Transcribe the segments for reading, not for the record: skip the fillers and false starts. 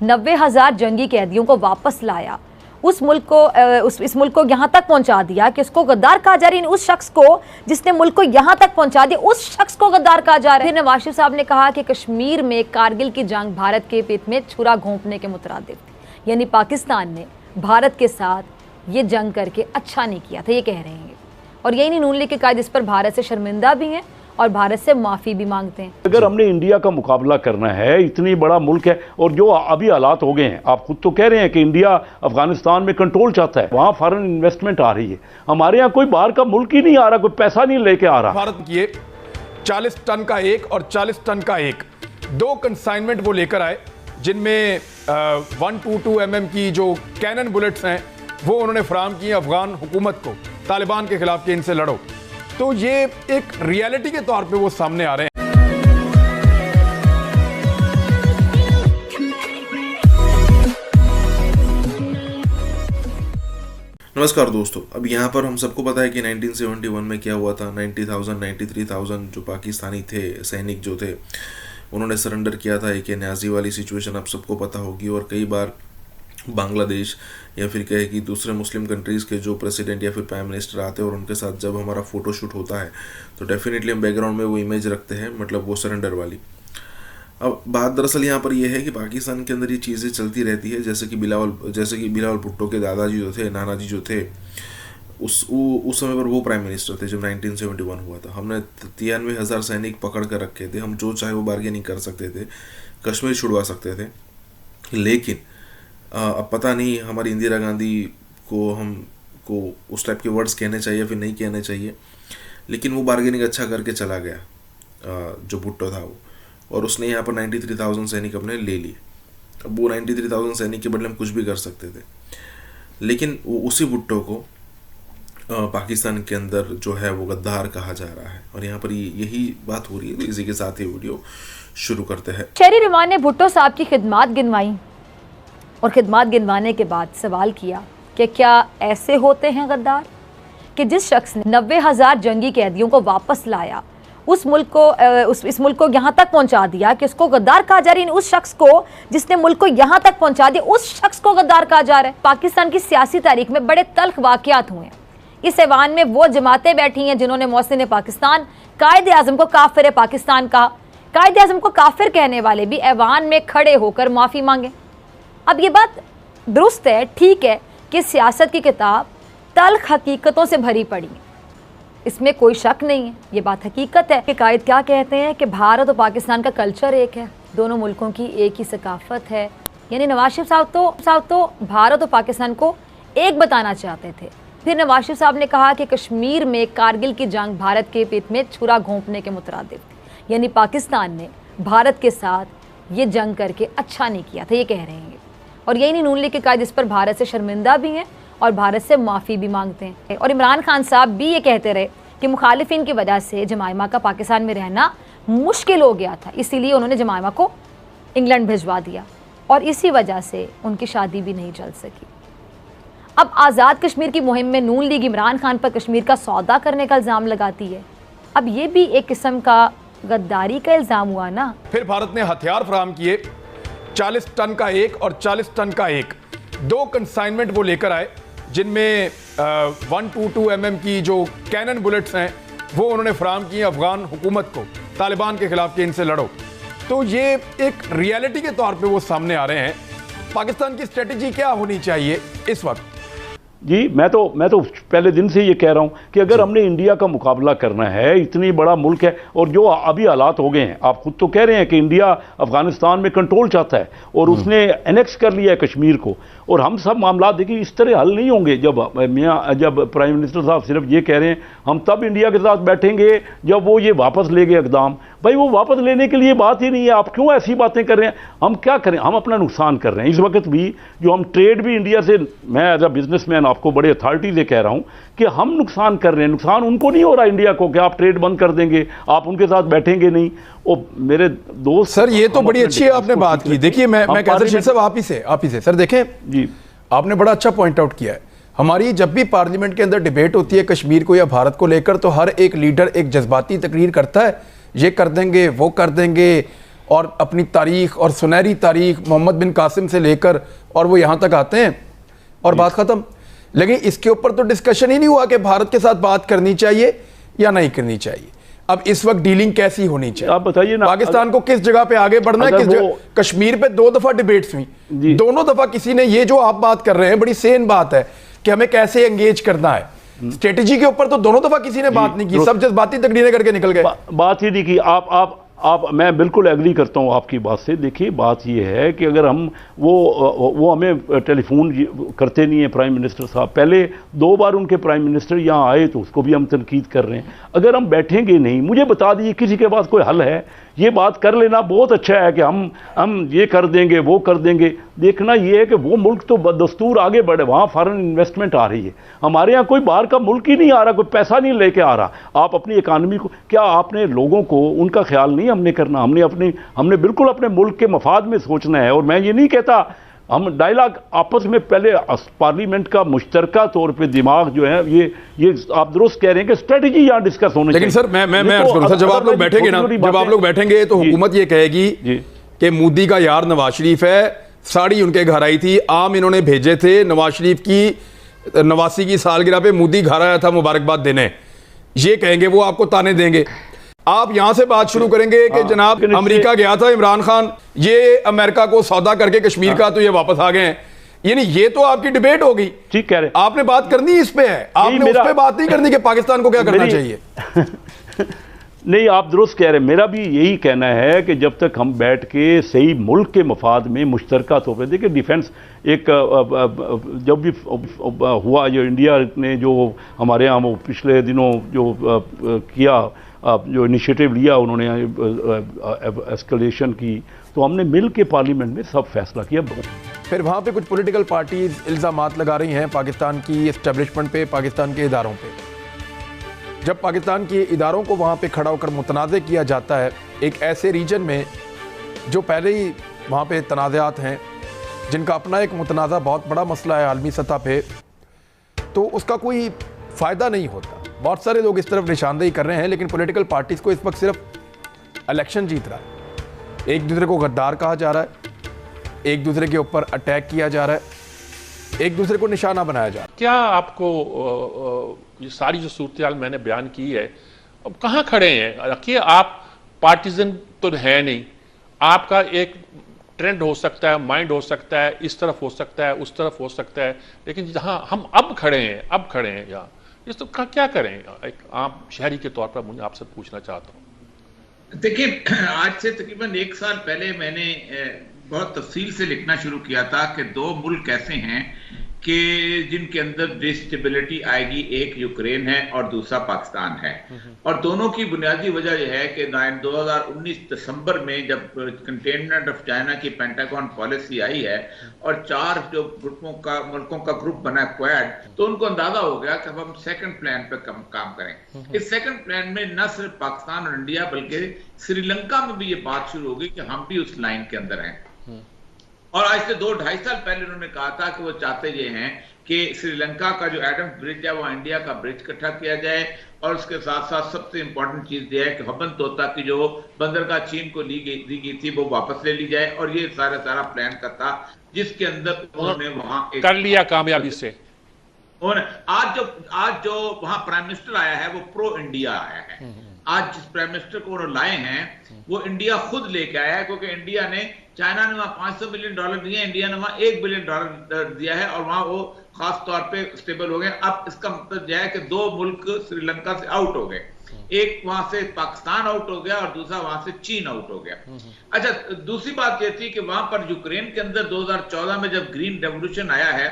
90,000 जंगी कैदियों को वापस लाया, उस मुल्क को इस मुल्क को यहाँ तक पहुँचा दिया कि उसको गद्दार कहा जा रहा है। उस शख्स को जिसने मुल्क को यहाँ तक पहुँचा दिया, उस शख्स को गद्दार कहा जा रहा है। फिर नवाज शरीफ साहब ने कहा कि कश्मीर में कारगिल की जंग भारत के पेट में छुरा घोंपने के मुतरादिफ, यानी पाकिस्तान ने भारत के साथ ये जंग करके अच्छा नहीं किया था, ये कह रहे हैं। और यही नहीं, नून लीग के कायद इस पर भारत से शर्मिंदा भी हैं और भारत से माफ़ी भी मांगते हैं। अगर हमने इंडिया का मुकाबला करना है, इतनी बड़ा मुल्क है और जो अभी हालात हो गए हैं, आप खुद तो कह रहे हैं कि इंडिया अफगानिस्तान में कंट्रोल चाहता है, वहाँ फॉरेन इन्वेस्टमेंट आ रही है। हमारे यहाँ कोई बाहर का मुल्क ही नहीं आ रहा, कोई पैसा नहीं लेके आ रहा। भारत किए 40 टन का एक और 40 टन का एक, 2 कंसाइनमेंट वो लेकर आए, जिनमें 122 mm की जो कैनन बुलेट्स हैं वो उन्होंने फराहम किए अफगान हुकूमत को, तालिबान के खिलाफ कि इनसे लड़ो। तो ये एक रियलिटी के तौर पे वो सामने आ रहे हैं। नमस्कार दोस्तों, अब यहाँ पर हम सबको पता है कि 1971 में क्या हुआ था। 90,000 93,000 जो पाकिस्तानी थे सैनिक जो थे, उन्होंने सरेंडर किया था। एक न्याजी वाली सिचुएशन आप सबको पता होगी। और कई बार बांग्लादेश या फिर कहे कि दूसरे मुस्लिम कंट्रीज़ के जो प्रेसिडेंट या फिर प्राइम मिनिस्टर आते हैं और उनके साथ जब हमारा फ़ोटो शूट होता है तो डेफिनेटली हम बैकग्राउंड में वो इमेज रखते हैं, मतलब वो सरेंडर वाली। अब बात दरअसल यहाँ पर यह है कि पाकिस्तान के अंदर ये चीज़ें चलती रहती है। जैसे कि बिलावल भुट्टो के दादाजी जो थे, नाना जी जो थे, उस समय पर वो प्राइम मिनिस्टर थे जब 1971 हुआ था। हमने 93,000 सैनिक पकड़ कर रखे थे। हम जो चाहे वो बार्गेनिंग कर सकते थे, कश्मीर छुड़वा सकते थे। लेकिन अब पता नहीं हमारी इंदिरा गांधी को उस टाइप के वर्ड्स कहने चाहिए फिर नहीं कहने चाहिए, लेकिन वो बार्गेनिंग अच्छा करके चला गया जो भुट्टो था वो, और उसने यहाँ पर 93,000 सैनिक अपने ले लिए। अब वो 93,000 सैनिक के बदले हम कुछ भी कर सकते थे, लेकिन वो उसी भुट्टो को पाकिस्तान के अंदर जो है वो गद्दार कहा जा रहा है। और यहाँ पर यही बात हो रही है। तो इसी के साथ ही वीडियो शुरू करते हैं। शहरी रिमान ने भुट्टो साहब की खिदमात गिनवाई और खिदमात गिनवाने के बाद सवाल किया कि क्या ऐसे होते हैं गद्दार कि जिस शख्स ने 90,000 जंगी कैदियों को वापस लाया, उस मुल्क को इस मुल्क को यहाँ तक पहुँचा दिया कि उसको गद्दार कहा जा रहा है। उस शख्स को जिसने मुल्क को यहाँ तक पहुँचा दिया, उस शख्स को गद्दार कहा जा रहा है। पाकिस्तान की सियासी तारीख में बड़े तल्ख वाक़यात हुए हैं। इस ऐवान में वो जमातें बैठी हैं जिन्होंने मोहसिन पाकिस्तान, कायद आज़म को काफिर पाकिस्तान कहा। कायद आज़म को काफिर कहने वाले भी ऐवान में खड़े होकर माफ़ी मांगे। अब ये बात दुरुस्त है, ठीक है कि सियासत की किताब तल्ख हकीकतों से भरी पड़ी है, इसमें कोई शक नहीं है, ये बात हकीकत है। कि कायद क्या कहते हैं कि भारत और पाकिस्तान का कल्चर एक है, दोनों मुल्कों की एक ही सकाफत है। यानी नवाज शरीफ साहब तो भारत और पाकिस्तान को एक बताना चाहते थे। फिर नवाज शरीफ साहब ने कहा कि कश्मीर में कारगिल की जंग भारत के पेट में छुरा घोंपने के मुतरादिफ, यानी पाकिस्तान ने भारत के साथ ये जंग करके अच्छा नहीं किया था, ये कह रहे हैं। और यही नहीं, नून लीग के कायद इस पर भारत से शर्मिंदा भी हैं और भारत से माफ़ी भी मांगते हैं। और इमरान खान साहब भी ये कहते रहे कि मुखालिफिन की वजह से जमाइमा का पाकिस्तान में रहना मुश्किल हो गया था, इसीलिए उन्होंने जमाइमा को इंग्लैंड भिजवा दिया और इसी वजह से उनकी शादी भी नहीं चल सकी। अब आज़ाद कश्मीर की मुहिम में नून लीग इमरान खान पर कश्मीर का सौदा करने का इल्ज़ाम लगाती है। अब ये भी एक किस्म का गद्दारी का इल्ज़ाम हुआ ना। फिर भारत ने हथियार फराहम किए 40 टन का एक और 40 टन का एक, 2 कंसाइनमेंट वो लेकर आए, जिनमें 122 mm की जो कैनन बुलेट्स हैं वो उन्होंने फराहम किए अफगान हुकूमत को, तालिबान के खिलाफ कि इनसे लड़ो। तो ये एक रियलिटी के तौर पे वो सामने आ रहे हैं। पाकिस्तान की स्ट्रेटजी क्या होनी चाहिए इस वक्त? जी, मैं तो पहले दिन से ये कह रहा हूँ कि अगर हमने इंडिया का मुकाबला करना है, इतनी बड़ा मुल्क है और जो अभी हालात हो गए हैं, आप खुद तो कह रहे हैं कि इंडिया अफगानिस्तान में कंट्रोल चाहता है और उसने एनेक्स कर लिया है कश्मीर को। और हम सब मामला देखिए इस तरह हल नहीं होंगे जब प्राइम मिनिस्टर साहब सिर्फ ये कह रहे हैं हम तब इंडिया के साथ बैठेंगे जब वो ये वापस ले गए इकदाम। भाई वो वापस लेने के लिए बात ही नहीं है, आप क्यों ऐसी बातें कर रहे हैं? हम क्या करें? हम अपना नुकसान कर रहे हैं। इस वक्त भी जो हम ट्रेड भी इंडिया से, मैं एज अ बिजनेसमैन आपको बड़े अथॉरिटी से कह रहा हूं कि हम नुकसान कर रहे हैं। नुकसान उनको नहीं हो रहा इंडिया को कि आप ट्रेड बंद कर देंगे, आप उनके साथ बैठेंगे नहीं। और मेरे दोस्त सर, ये तो बड़ी अच्छी आपने बात की। देखिए मैं कहता साहब आप ही से सर देखें जी, आपने बड़ा अच्छा पॉइंट आउट किया है। हमारी जब भी पार्लियामेंट के अंदर डिबेट होती है कश्मीर को या भारत को लेकर, तो हर एक लीडर एक जज्बाती तकरीर करता है, ये कर देंगे वो कर देंगे, और अपनी तारीख और सुनहरी तारीख मोहम्मद बिन कासिम से लेकर और वो यहाँ तक आते हैं और बात ख़त्म। लेकिन इसके ऊपर तो डिस्कशन ही नहीं हुआ कि भारत के साथ बात करनी चाहिए या नहीं करनी चाहिए। अब इस वक्त डीलिंग कैसी होनी चाहिए, आप बताइए ना। पाकिस्तान को किस जगह पे आगे बढ़ना है, किस जगह। कश्मीर पे 2 दफा डिबेट्स हुई, दोनों दफा किसी ने ये जो आप बात कर रहे हैं बड़ी सेन बात है कि हमें कैसे एंगेज करना है, स्ट्रेटेजी के ऊपर तो दोनों दफा किसी ने बात नहीं की, सब जज्बाती तकरीरें करके निकल गए, बात ही नहीं की। आप मैं बिल्कुल एग्री करता हूं आपकी बात से। देखिए बात ये है कि अगर हम वो हमें टेलीफोन करते नहीं है प्राइम मिनिस्टर साहब। पहले 2 बार उनके प्राइम मिनिस्टर यहाँ आए तो उसको भी हम तनकीद कर रहे हैं। अगर हम बैठेंगे नहीं, मुझे बता दीजिए किसी के पास कोई हल है? ये बात कर लेना बहुत अच्छा है कि हम ये कर देंगे वो कर देंगे। देखना ये है कि वो मुल्क तो बदस्तूर आगे बढ़े, वहाँ फॉरेन इन्वेस्टमेंट आ रही है। हमारे यहाँ कोई बाहर का मुल्क ही नहीं आ रहा, कोई पैसा नहीं लेके आ रहा। आप अपनी इकानमी को, क्या आपने लोगों को उनका ख्याल नहीं हमने करना? हमने बिल्कुल अपने मुल्क के मफाद में सोचना है। और मैं ये नहीं कहता, हम डायलॉग आपस में पहले पार्लियामेंट का मुश्तरका तौर पे दिमाग जो है, ये आप दुरुस्त कह रहे हैं कि स्ट्रेटजी यहाँ डिस्कस होने चाहिए। लेकिन सर मैं अर्ज करूं, सर जब आप लोग बैठेंगे ना, जब आप लोग बैठेंगे तो हुकूमत ये कहेगी कि मोदी का यार नवाज शरीफ है, साड़ी उनके घर आई थी, आम इन्होंने भेजे थे, नवाज शरीफ की 89 की सालगिरह पे मोदी घर आया था मुबारकबाद देने, ये कहेंगे, वो आपको ताने देंगे। आप यहां से बात शुरू करेंगे कि जनाब अमेरिका गया था इमरान खान, ये अमेरिका को सौदा करके कश्मीर का, तो ये वापस आ गए हैं। यानी ये तो आपकी डिबेट होगी। ठीक कह रहे, आपने बात करनी इस पे है, आपने उस पे बात नहीं करनी कि पाकिस्तान को क्या करना चाहिए। नहीं, आप दुरुस्त कह रहे हैं। मेरा भी यही कहना है कि जब तक हम बैठ के सही मुल्क के मफाद में मुश्तरका तौर पर, देखिए डिफेंस एक जब भी हुआ, जो इंडिया ने जो हमारे यहाँ वो पिछले दिनों जो किया, जो इनिशिएटिव लिया उन्होंने एस्केलेशन की, तो हमने मिल के पार्लियामेंट में सब फैसला किया। फिर वहाँ पे कुछ पॉलिटिकल पार्टीज इल्ज़ामात लगा रही हैं पाकिस्तान की एस्टेब्लिशमेंट पे, पाकिस्तान के इदारों पे। जब पाकिस्तान के इदारों को वहाँ पे खड़ा होकर मुतनाज़ किया जाता है एक ऐसे रीजन में जो पहले ही वहाँ पे तनाज़ात हैं, जिनका अपना एक मुतनाज़ा बहुत बड़ा मसला है आलमी सतह पे, तो उसका कोई फ़ायदा नहीं होता। बहुत सारे लोग इस तरफ निशानदेही कर रहे हैं, लेकिन पॉलिटिकल पार्टीज़ को इस वक्त सिर्फ इलेक्शन जीत रहा है। एक दूसरे को गद्दार कहा जा रहा है, एक दूसरे के ऊपर अटैक किया जा रहा है, एक दूसरे को निशाना बनाया जा रहा है। क्या आपको ये सारी जो सूरत मैंने बयान की है, अब कहाँ खड़े हैं? रखिए, आप पार्टीजन तो है नहीं, आपका एक ट्रेंड हो सकता है, माइंड हो सकता है, इस तरफ हो सकता है, उस तरफ हो सकता है, लेकिन जहाँ हम अब खड़े हैं यहाँ, इस तो क्या करें? एक आम शहरी के तौर पर मुझे आपसे पूछना चाहता हूँ। देखिए, आज से तकरीबन 1 साल पहले मैंने बहुत तफसील से लिखना शुरू किया था कि 2 मुल्क ऐसे हैं कि जिनके अंदर डिस्टेबिलिटी आएगी। एक यूक्रेन है और दूसरा पाकिस्तान है, और दोनों की बुनियादी वजह यह है कि 2019 दिसंबर में जब कंटेनमेंट ऑफ चाइना की पेंटागन पॉलिसी आई है और 4 जो मुल्कों का ग्रुप बना क्वाड, तो उनको अंदाजा हो गया कि अब हम सेकंड प्लान पे काम करें। इस सेकंड प्लान में न सिर्फ पाकिस्तान और इंडिया बल्कि श्रीलंका में भी ये बात शुरू हो गई कि हम भी उस लाइन के अंदर हैं। और आज से 2-2.5 साल पहले उन्होंने कहा था कि वो चाहते ये हैं कि श्रीलंका का जो एडम्स ब्रिज है वो इंडिया का ब्रिज इकट्ठा किया जाए, और उसके साथ साथ सबसे इंपॉर्टेंट चीज यह है कि हबन तोता की जो बंदरगाह चीन को दी गई थी वो वापस ले ली जाए। और ये सारा प्लान का था, जिसके अंदर उन्होंने वहां कर लिया कामयाबी से। और आज जो वहां प्राइम मिनिस्टर आया है वो प्रो इंडिया आया है। आज जिस प्राइम मिनिस्टर को उन्होंने लाए हैं वो इंडिया खुद लेके आया है, क्योंकि इंडिया ने, चाइना ने वहां $500 बिलियन दिए, इंडिया ने वहां $1 बिलियन दिया है, और वहां वो खास तौर पे स्टेबल हो गए। अब इसका मतलब यह है कि 2 मुल्क श्रीलंका से आउट हो गए, एक वहां से पाकिस्तान आउट हो गया और दूसरा वहां से चीन आउट हो गया। अच्छा, दूसरी बात यह थी कि वहां पर यूक्रेन के अंदर 2014 में जब ग्रीन रेवोल्यूशन आया है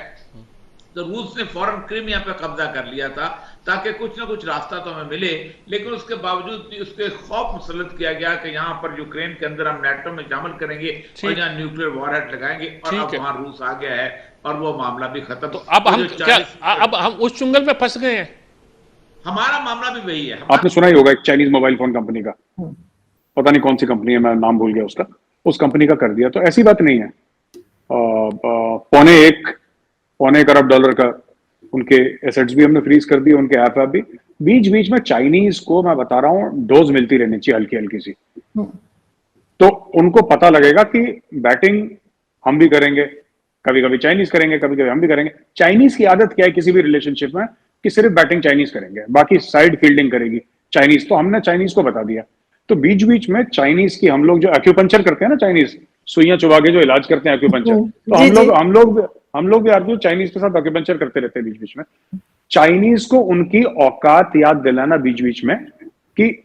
तो रूस ने फौरन क्रीमिया पे कब्जा कर लिया था ताकि कुछ ना कुछ रास्ता तो हमें मिले, लेकिन उसके बावजूद भी उसके खौफ मुसल्लत किया गया कि यहाँ पर यूक्रेन के अंदर हम नेटो में शामिल करेंगे और यहाँ न्यूक्लियर वॉरहेड लगाएंगे, और अब वहां रूस आ गया है और वो मामला भी खत्म। तो अब हम क्या, अब हम उस चुंगल में फंस गए हैं? हमारा मामला भी वही है। आपने सुना ही होगा एक चाइनीज मोबाइल फोन कंपनी का, पता नहीं कौन सी कंपनी है, मैं नाम भूल गया उसका, उस कंपनी का कर दिया। तो ऐसी बात नहीं है, $1.25 अरब का उनके एसेट्स भी हमने फ्रीज कर दिए, उनके ऐप भी। बीच बीच में चाइनीज को मैं बता रहा हूँ डोज मिलती रहनी चाहिए हल्की हल्की सी। तो उनको पता लगेगा कि बैटिंग हम भी करेंगे, कभी कभी चाइनीज करेंगे, कभी कभी हम भी करेंगे। चाइनीज की आदत क्या है किसी भी रिलेशनशिप में, कि सिर्फ बैटिंग चाइनीज करेंगे, बाकी साइड फील्डिंग करेगी चाइनीज। तो हमने चाइनीज को बता दिया। तो बीच बीच में चाइनीज की, हम लोग जो एक्यूपंचर करते हैं ना, चाइनीज सुइयां चुभा के जो इलाज करते हैं एक्यूपंचर, तो हम लोग भी आर्ग्यू चाइनीज के साथ एक्यूपंचर करते रहते हैं बीच बीच में। चाइनीज को उनकी औकात याद दिलाना बीच बीच में, कि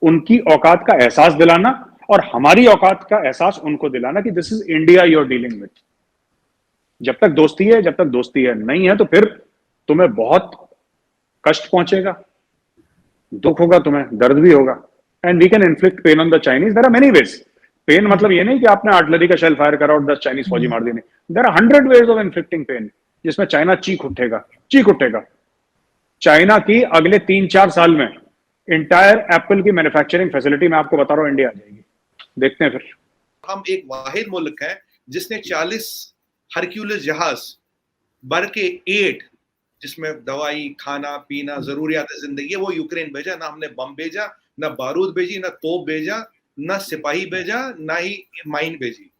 उनकी औकात का एहसास दिलाना, और हमारी औकात का एहसास उनको दिलाना कि this is India you are dealing with. जब तक दोस्ती है, जब तक दोस्ती है, नहीं है तो फिर तुम्हें बहुत कष्ट पहुंचेगा, दुख होगा, तुम्हें दर्द भी होगा। And we can inflict pain on the Chinese. There are many ways. Pain मतलब ये नहीं कि आपने आर्टिलरी का शेल फायर करा और 10 चाइनीज फौजी मार दिए, नहीं। There are 100 ways of inflicting pain, जिसमें चाइना चीख उठेगा। चाइना की अगले 3-4 साल में इंटायर एप्पल की मैन्युफैक्चरिंग फैसिलिटी, मैं आपको बता रहा हूं, इंडिया आ जाएगी। देखते हैं फिर। हम एक वाहिद मुल्क है जिसने 40 हरक्यूलिस जहाज भर के 8, जिसमें दवाई, खाना पीना, जरूरियात जिंदगी, वो यूक्रेन भेजा। ना हमने बम भेजा, ना बारूद भेजी, ना तोप भेजा, ना सिपाही भेजा, ना ही माइन भेजी।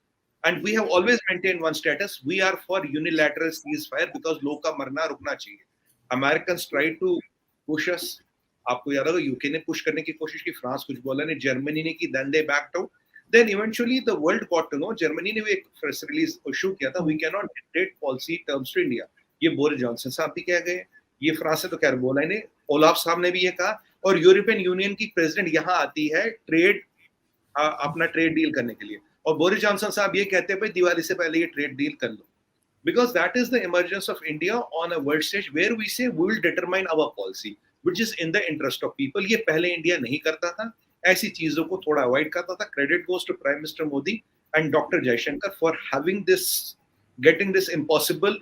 And we have always maintain one status, we are for unilateral ceasefire, because लोग का मरना रुकना चाहिए। Americans try to push us. आपको याद होगा यूके ने पुश करने की कोशिश की, फ्रांस कुछ बोला नहीं, जर्मनी ने की, then they backed out. Then eventually the world got to know, Germany ने भी एक प्रेस रिलीज इशू किया था, we cannot dictate policy terms to India। ये बोरिस जॉनसन साहब भी कह गए, ये फ्रांस से तो खैर बोला ही नहीं, ओलाफ साहब ने भी ये कहा। और यूरोपियन यूनियन की प्रेसिडेंट यहाँ आती है अपना ट्रेड डील करने के लिए, और बोरिस जॉनसन साहब ये कहते हैं भाई दिवाली से पहले ये ट्रेड डील कर लो, because that is the emergence of India on a world stage where we say we will determine our policy which is in the interest of people। ये पहले इंडिया नहीं करता था, ऐसी चीजों को थोड़ा अवॉइड करता था। Credit goes to prime minister Modi and doctor Jaishankar for having this, getting this impossible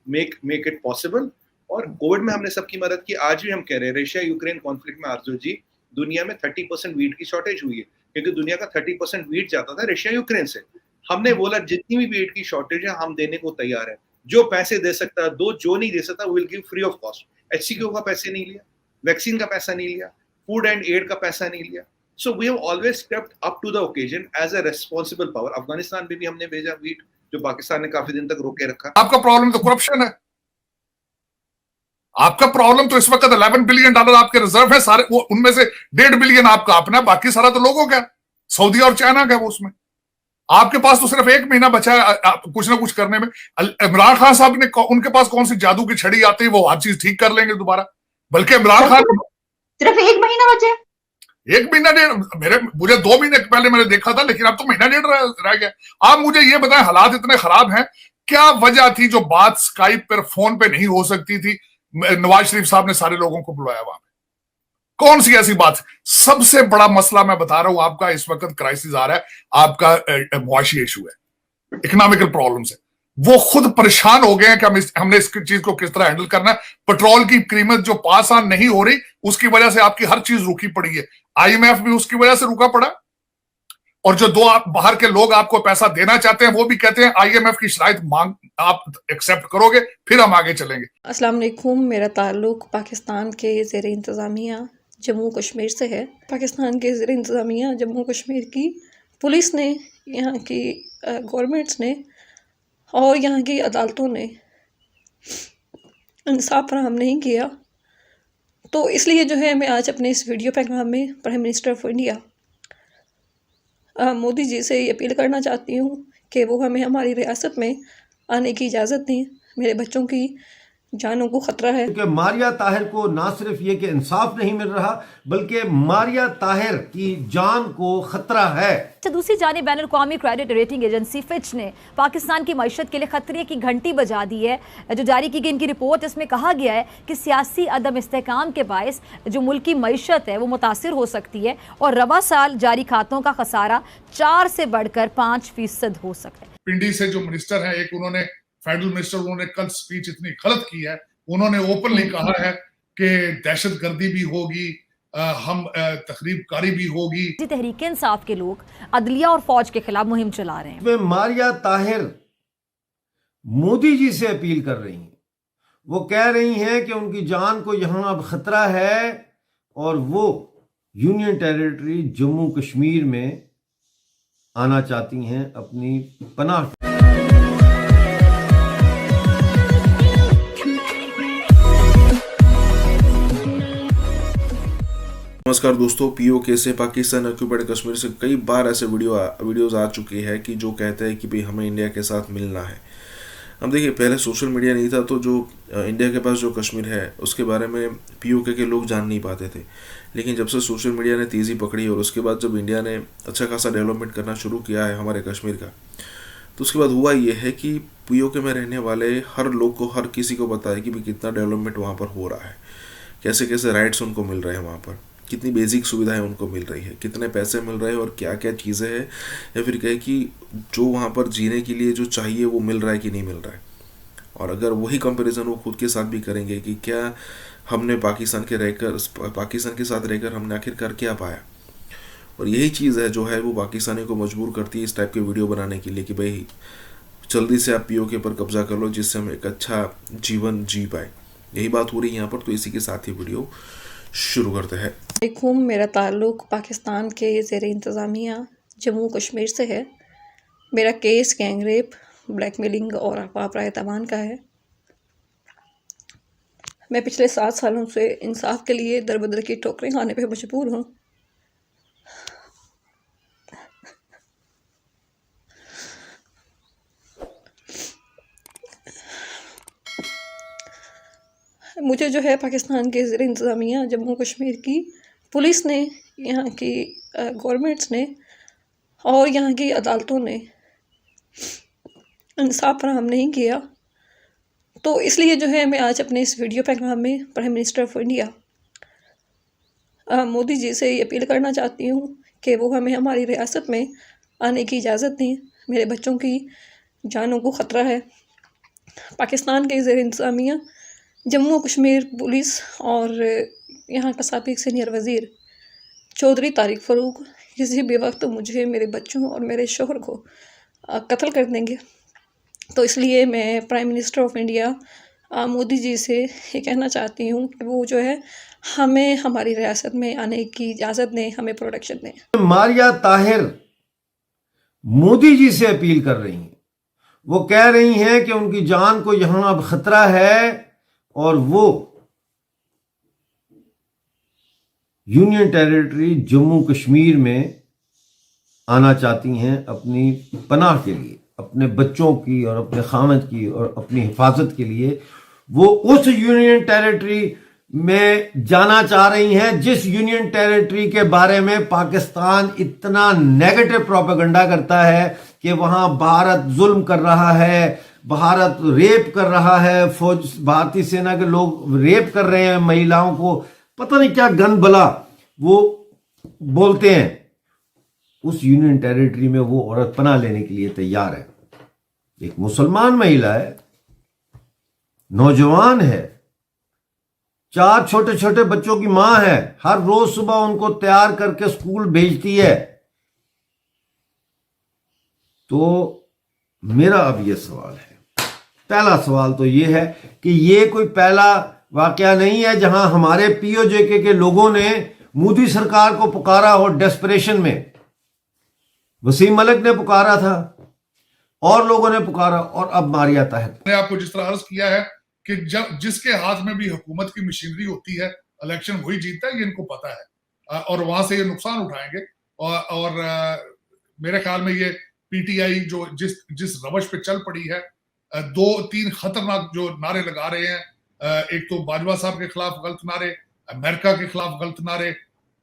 make it possible. और कोविड में हमने सबकी मदद की। आज भी हम कह रहे हैं रशिया यूक्रेन कॉन्फ्लिक्ट में आरजू जी, दुनिया में 30% वीट की शॉर्टेज हुई है, क्योंकि दुनिया का 30% वीट जाता था रशिया यूक्रेन से। हमने बोला जितनी भी वीट की शॉर्टेज है हम देने को तैयार है, जो पैसे दे सकता है दो, जो नहीं दे सकता will give free of cost. HCQ का पैसे नहीं लिया, वैक्सीन का पैसा नहीं लिया, फूड एंड एड का पैसा नहीं लिया। So we have always stepped up to the occasion as a responsible power। Afghanistan में भी हमने भेजा वीट, जो पाकिस्तान ने काफी दिन तक रोके रखा। आपका प्रॉब्लम तो करप्शन है। आपका प्रॉब्लम तो इस वक्त $11 बिलियन आपके रिजर्व है सारे, वो उनमें से $1.5 बिलियन आपका अपना, बाकी सारा तो लोगों का, सऊदी और चाइना का। वो उसमें आपके पास तो सिर्फ 1 महीना बचा है कुछ ना कुछ करने में। इमरान खान साहब ने, उनके पास कौन सी जादू की छड़ी आती है, वो हर चीज ठीक कर लेंगे दोबारा। बल्कि इमरान खान सिर्फ 1 महीना बचे, 1 महीना 1.5, मुझे 2 महीने पहले मैंने देखा था, लेकिन अब तो 1.5 रह गया। आप मुझे ये बताएं, हालात इतने खराब हैं, क्या वजह थी जो बात स्काइप पर, फोन पे नहीं हो सकती थी? नवाज शरीफ साहब ने सारे लोगों को बुलाया वहां पे, कौन सी ऐसी बात? सबसे बड़ा मसला मैं बता रहा हूं आपका, इस वक्त क्राइसिस आ रहा है, आपका मुआशी इशू है, इकोनॉमिकल प्रॉब्लम्स है। वो खुद परेशान हो गए हैं कि हमने इस चीज को किस तरह हैंडल करना है। पेट्रोल की कीमत जो पास ऑन नहीं हो रही, उसकी वजह से आपकी हर चीज रुकी पड़ी है। IMF भी उसकी वजह से रुका पड़ा, और जो दो बाहर के लोग आपको पैसा देना चाहते हैं, वो भी कहते हैं IMF की शराइत मांग आप एक्सेप्ट करोगे फिर हम आगे चलेंगे। अस्सलाम वालेकुम। मेरा ताल्लुक पाकिस्तान के ज़ेर इंतज़ामिया जम्मू कश्मीर से है। पाकिस्तान के ज़ेर इंतज़ामिया जम्मू कश्मीर की पुलिस ने, यहाँ की गवर्नमेंट्स ने और यहाँ की अदालतों ने इंसाफ फराहम नहीं किया। तो इसलिए जो है मैं आज अपने इस वीडियो पैगाम में prime minister of India Modi ji से ये अपील करना चाहती हूँ कि वो हमें हमारी रियासत में आने की इजाज़त दें। मेरे बच्चों की जानों को खतरा है। क्योंकि मारिया ताहिर को ना सिर्फ ये कि इंसाफ नहीं मिल रहा, बल्कि मारिया ताहिर की जान को खतरा है। दूसरी जानिब बैनुल अक़वामी क्रेडिट रेटिंग एजेंसी फिच ने पाकिस्तान की मईशत के लिए खतरे की घंटी बजा दी है। जो जारी की गई इनकी रिपोर्ट, इसमें कहा गया है कि सियासी अदम इस्तेहकाम के बायस जो मुल्क की मईशत है वो मुतासिर हो सकती है, और रवा साल जारी खातों का खसारा 4 से बढ़कर 5% हो सकता है। पिंडी से जो मिनिस्टर है, एक उन्होंने फेडरल मिनिस्टर, उन्होंने कल स्पीच इतनी गलत की है, उन्होंने ओपनली कहा है कि दहशतगर्दी भी होगी, हम तखरीबकारी भी होगी। तहरीक इंसाफ के लोग अदलिया और फौज के खिलाफ मुहिम चला रहे हैं। मारिया ताहिर मोदी जी से अपील कर रही हैं, वो कह रही हैं कि उनकी जान को यहां अब खतरा है, और वो यूनियन टेरिटरी जम्मू कश्मीर में आना चाहती हैं अपनी पनाह। नमस्कार दोस्तों, पीओके से पाकिस्तान ऑक्यूपाइड कश्मीर से कई बार ऐसे वीडियोज़ आ चुकी है कि जो कहते हैं कि भाई हमें इंडिया के साथ मिलना है। अब देखिए, पहले सोशल मीडिया नहीं था तो जो इंडिया के पास जो कश्मीर है उसके बारे में पीओके के लोग जान नहीं पाते थे। लेकिन जब से सोशल मीडिया ने तेज़ी पकड़ी और उसके बाद जब इंडिया ने अच्छा खासा डेवलपमेंट करना शुरू किया है हमारे कश्मीर का, तो उसके बाद हुआ ये है कि पीओके में रहने वाले हर लोग को, हर किसी को पता है कि भाई कितना डेवलपमेंट वहाँ पर हो रहा है, कैसे कैसे राइट्स उनको मिल रहे हैं वहाँ पर, कितनी बेसिक सुविधाएं उनको मिल रही है, कितने पैसे मिल रहे हैं और क्या क्या चीज़ें हैं, या फिर कहे कि जो वहाँ पर जीने के लिए जो चाहिए वो मिल रहा है कि नहीं मिल रहा है। और अगर वही कंपैरिजन वो खुद के साथ भी करेंगे कि क्या हमने पाकिस्तान के साथ रहकर हमने आखिरकार क्या पाया, और यही चीज़ है जो है वो पाकिस्तानी को मजबूर करती है इस टाइप के वीडियो बनाने के लिए कि भाई जल्दी से आप पीओके पर कब्जा कर लो जिससे हम एक अच्छा जीवन जी पाए। यही बात हो रही है यहाँ पर। तो इसी के साथ ही वीडियो शुरू करते हैं। मेरा ताल्लुक़ पाकिस्तान के ज़ेर इंतज़ामिया जम्मू कश्मीर से है। मेरा केस गैंग रेप, ब्लैकमेलिंग और अगवा तवान का है। मैं पिछले 7 सालों से इंसाफ के लिए दर बदर की ठोकरें खाने पे मजबूर हूँ। मुझे जो है पाकिस्तान के ज़ेर इंतज़ामिया जम्मू कश्मीर की पुलिस ने, यहाँ की गवर्नमेंट्स ने और यहाँ की अदालतों ने इंसाफ फराहम नहीं किया। तो इसलिए जो है मैं आज अपने इस वीडियो पैगाम में prime minister of India Modi ji से ये अपील करना चाहती हूँ कि वो हमें हमारी रियासत में आने की इजाज़त दें। मेरे बच्चों की जानों को ख़तरा है। पाकिस्तान के ज़ेर इंतज़ामिया जम्मू कश्मीर पुलिस और यहाँ का साबिक़ सीनियर वज़ीर चौधरी तारिक फ़ारूक किसी भी वक्त मुझे, मेरे बच्चों और मेरे शोहर को कत्ल कर देंगे। तो इसलिए मैं prime minister of India Modi ji से ये कहना चाहती हूँ कि वो जो है हमें हमारी रियासत में आने की इजाज़त दें, हमें प्रोटेक्शन दें। मारिया ताहिर मोदी जी से अपील कर रही हैं। वो कह रही हैं कि उनकी जान को यहाँ अब खतरा है और वो यूनियन टेरिटरी जम्मू कश्मीर में आना चाहती हैं अपनी पनाह के लिए, अपने बच्चों की और अपने खामद की और अपनी हिफाजत के लिए। वो उस यूनियन टेरिटरी में जाना चाह रही हैं जिस यूनियन टेरिटरी के बारे में पाकिस्तान इतना नेगेटिव प्रोपेगेंडा करता है कि वहां भारत जुल्म कर रहा है, भारत रेप कर रहा है, भारतीय सेना के लोग रेप कर रहे हैं महिलाओं को, पता नहीं क्या गंद भला वो बोलते हैं। उस यूनियन टेरिटरी में वो औरत पनाह लेने के लिए तैयार है। एक मुसलमान महिला है, नौजवान है, 4 छोटे छोटे बच्चों की मां है, हर रोज सुबह उनको तैयार करके स्कूल भेजती है। तो मेरा अब यह सवाल है, पहला सवाल तो यह है कि ये कोई पहला वाकया नहीं है जहां हमारे पीओजे के लोगों ने मोदी सरकार को पुकारा हो डेस्परेशन में। वसीम मलिक ने पुकारा था और लोगों ने पुकारा, और अब मारिया ताहिर ने आपको जिस तरह अर्ज किया है कि जब जिसके हाथ में भी हुकूमत की मशीनरी होती है इलेक्शन वही जीतता है, ये इनको पता है और वहां से ये नुकसान उठाएंगे। और मेरे ख्याल में ये पीटीआई जो जिस रवश पे चल पड़ी है, 2-3 खतरनाक जो नारे लगा रहे हैं, एक तो बाजवा साहब के खिलाफ गलत नारे, अमेरिका के खिलाफ गलत नारे,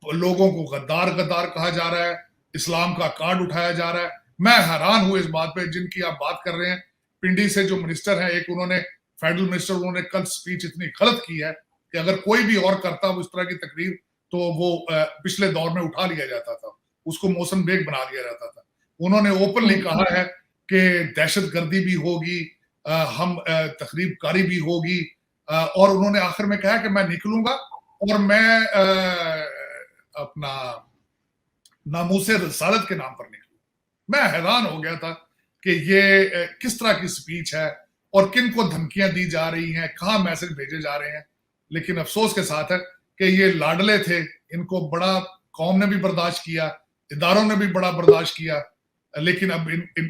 लोगों को गद्दार कहा जा रहा है, इस्लाम का कार्ड उठाया जा रहा है। मैं हैरान हूं इस बात पे जिनकी आप बात कर रहे हैं। पिंडी से जो मिनिस्टर है, एक उन्होंने फेडरल मिनिस्टर, उन्होंने कल स्पीच इतनी गलत की है कि अगर कोई भी और करता वो इस तरह की तकरीर तो वो पिछले दौर में उठा लिया जाता था, उसको मौसम बेग बना दिया जाता था। उन्होंने ओपनली कहा है कि दहशतगर्दी भी होगी, हम तखरीबकारी भी होगी, और उन्होंने आखिर में कहा कि मैं निकलूंगा और मैं अपना नामूसे रसालत के नाम पर निकलूं। मैं हैरान हो गया था कि ये किस तरह की स्पीच है और किन को धमकियां दी जा रही हैं, कहाँ मैसेज भेजे जा रहे हैं। लेकिन अफसोस के साथ है कि ये लाडले थे, इनको बड़ा कौम ने भी बर्दाश्त किया, इदारों ने भी बड़ा बर्दाश्त किया, लेकिन अब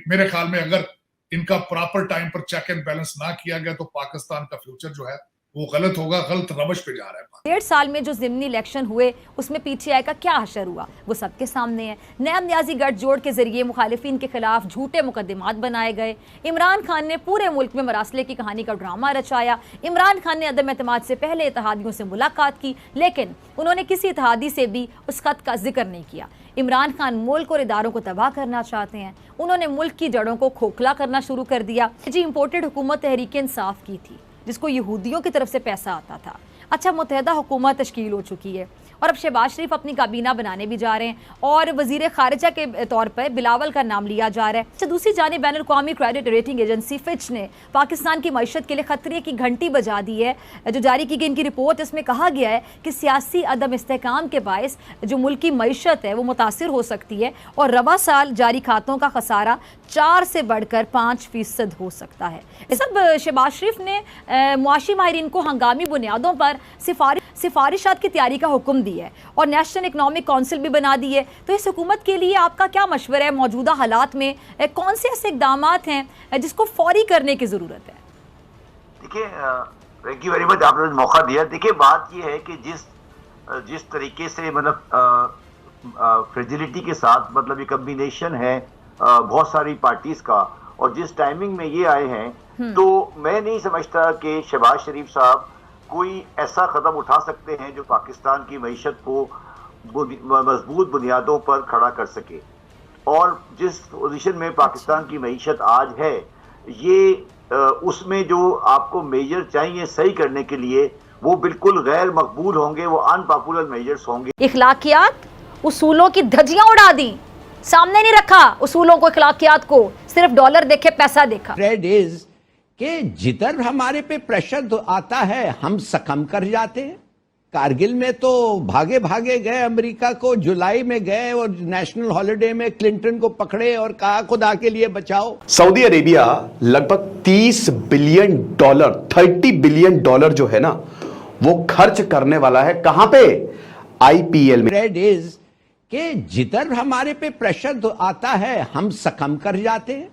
मेरे ख्याल में अगर इनका प्रॉपर टाइम पर चेक एंड बैलेंस ना किया गया तो पाकिस्तान का फ्यूचर जो है वो गलत होगा, गलत रवश पे जा रहा है। 1.5 साल में जो ज़िमनी इलेक्शन हुए उसमें पीटीआई का क्या हशर हुआ वो सबके सामने है। नैब न्याजी गठजोड़ के जरिए मुखालिफिन के खिलाफ झूठे मुकदमात बनाए गए। इमरान खान ने पूरे मुल्क में मरासले की कहानी का ड्रामा रचाया। इमरान खान ने अदम एतमाद से पहले इत्तेहादियों से मुलाकात की, लेकिन उन्होंने किसी इत्तेहादी से भी उस खत का जिक्र नहीं किया। इमरान खान मुल्क और इदारों को तबाह करना चाहते हैं। उन्होंने मुल्क की जड़ों को खोखला करना शुरू कर दिया। जी इंपोर्टेड हुकूमत तहरीक इंसाफ की थी जिसको यहूदियों की तरफ से पैसा आता था। अच्छा, मुत्तहदा हुकूमत तश्कील हो चुकी है और अब शहबाज शरीफ अपनी काबीना बनाने भी जा रहे हैं और वजीर खारिजा के तौर पर बिलावल का नाम लिया जा रहा है। अच्छा, दूसरी जानिब बैनुल अक़वामी क्रेडिट रेटिंग एजेंसी फिच ने पाकिस्तान की मईशत के लिए खतरे की घंटी बजा दी है। जो जारी की गई इनकी रिपोर्ट, इसमें कहा गया है कि सियासी अदम इस्तेहकाम के बायस जो मुल्क की मईशत है वो मुतासिर हो सकती है और रवा साल जारी खातों का खसारा 4 से बढ़कर 5% हो सकता है। इस सब शहबाज शरीफ ने मुआशी माहिरीन को हंगामी बुनियादों पर सिफारिशात की तैयारी का हुक्म दिया है और नेशनल इकनॉमिक काउंसिल भी बना दी है। तो इस हुकूमत के लिए आपका क्या मशवरा है? मौजूदा हालात में कौन से ऐसे इकदाम हैं जिसको फौरी करने की ज़रूरत है? देखिए, थैंक यू वेरी मच, आपने मौका दिया। देखिए, बात यह है कि जिस तरीके से मतलब फ्रेजिलिटी के साथ मतलब ये कम्बिनेशन है बहुत सारी पार्टीज का और जिस टाइमिंग में ये आए हैं, तो मैं नहीं समझता कि शहबाज शरीफ साहब कोई ऐसा कदम उठा सकते हैं जो पाकिस्तान की मईशत को मजबूत बुनियादों पर खड़ा कर सके। और जिस पोजीशन में पाकिस्तान की मईशत आज है, ये उसमें जो आपको मेजर चाहिए सही करने के लिए वो बिल्कुल गैर मकबूल होंगे, वो अनपॉपुलर मेजर्स होंगे। इखलाकियात उसूलों की धज्जियां उड़ा दी, सामने नहीं रखा उसूलों को, इखलाकियात को, सिर्फ डॉलर देखे, पैसा देखा। ट्रेड इज कि जिधर हमारे पे प्रेशर तो आता है हम सकम कर जाते हैं। कारगिल में तो भागे भागे गए अमेरिका को, जुलाई में गए और नेशनल हॉलिडे में क्लिंटन को पकड़े और कहा खुदा के लिए बचाओ। सऊदी अरेबिया लगभग 30 बिलियन डॉलर 30 बिलियन डॉलर जो है ना वो खर्च करने वाला है। कहां पे? आईपीएल में। ट्रेड इज कि जिधर हमारे पे प्रेशर तो आता है हम सकम कर जाते हैं।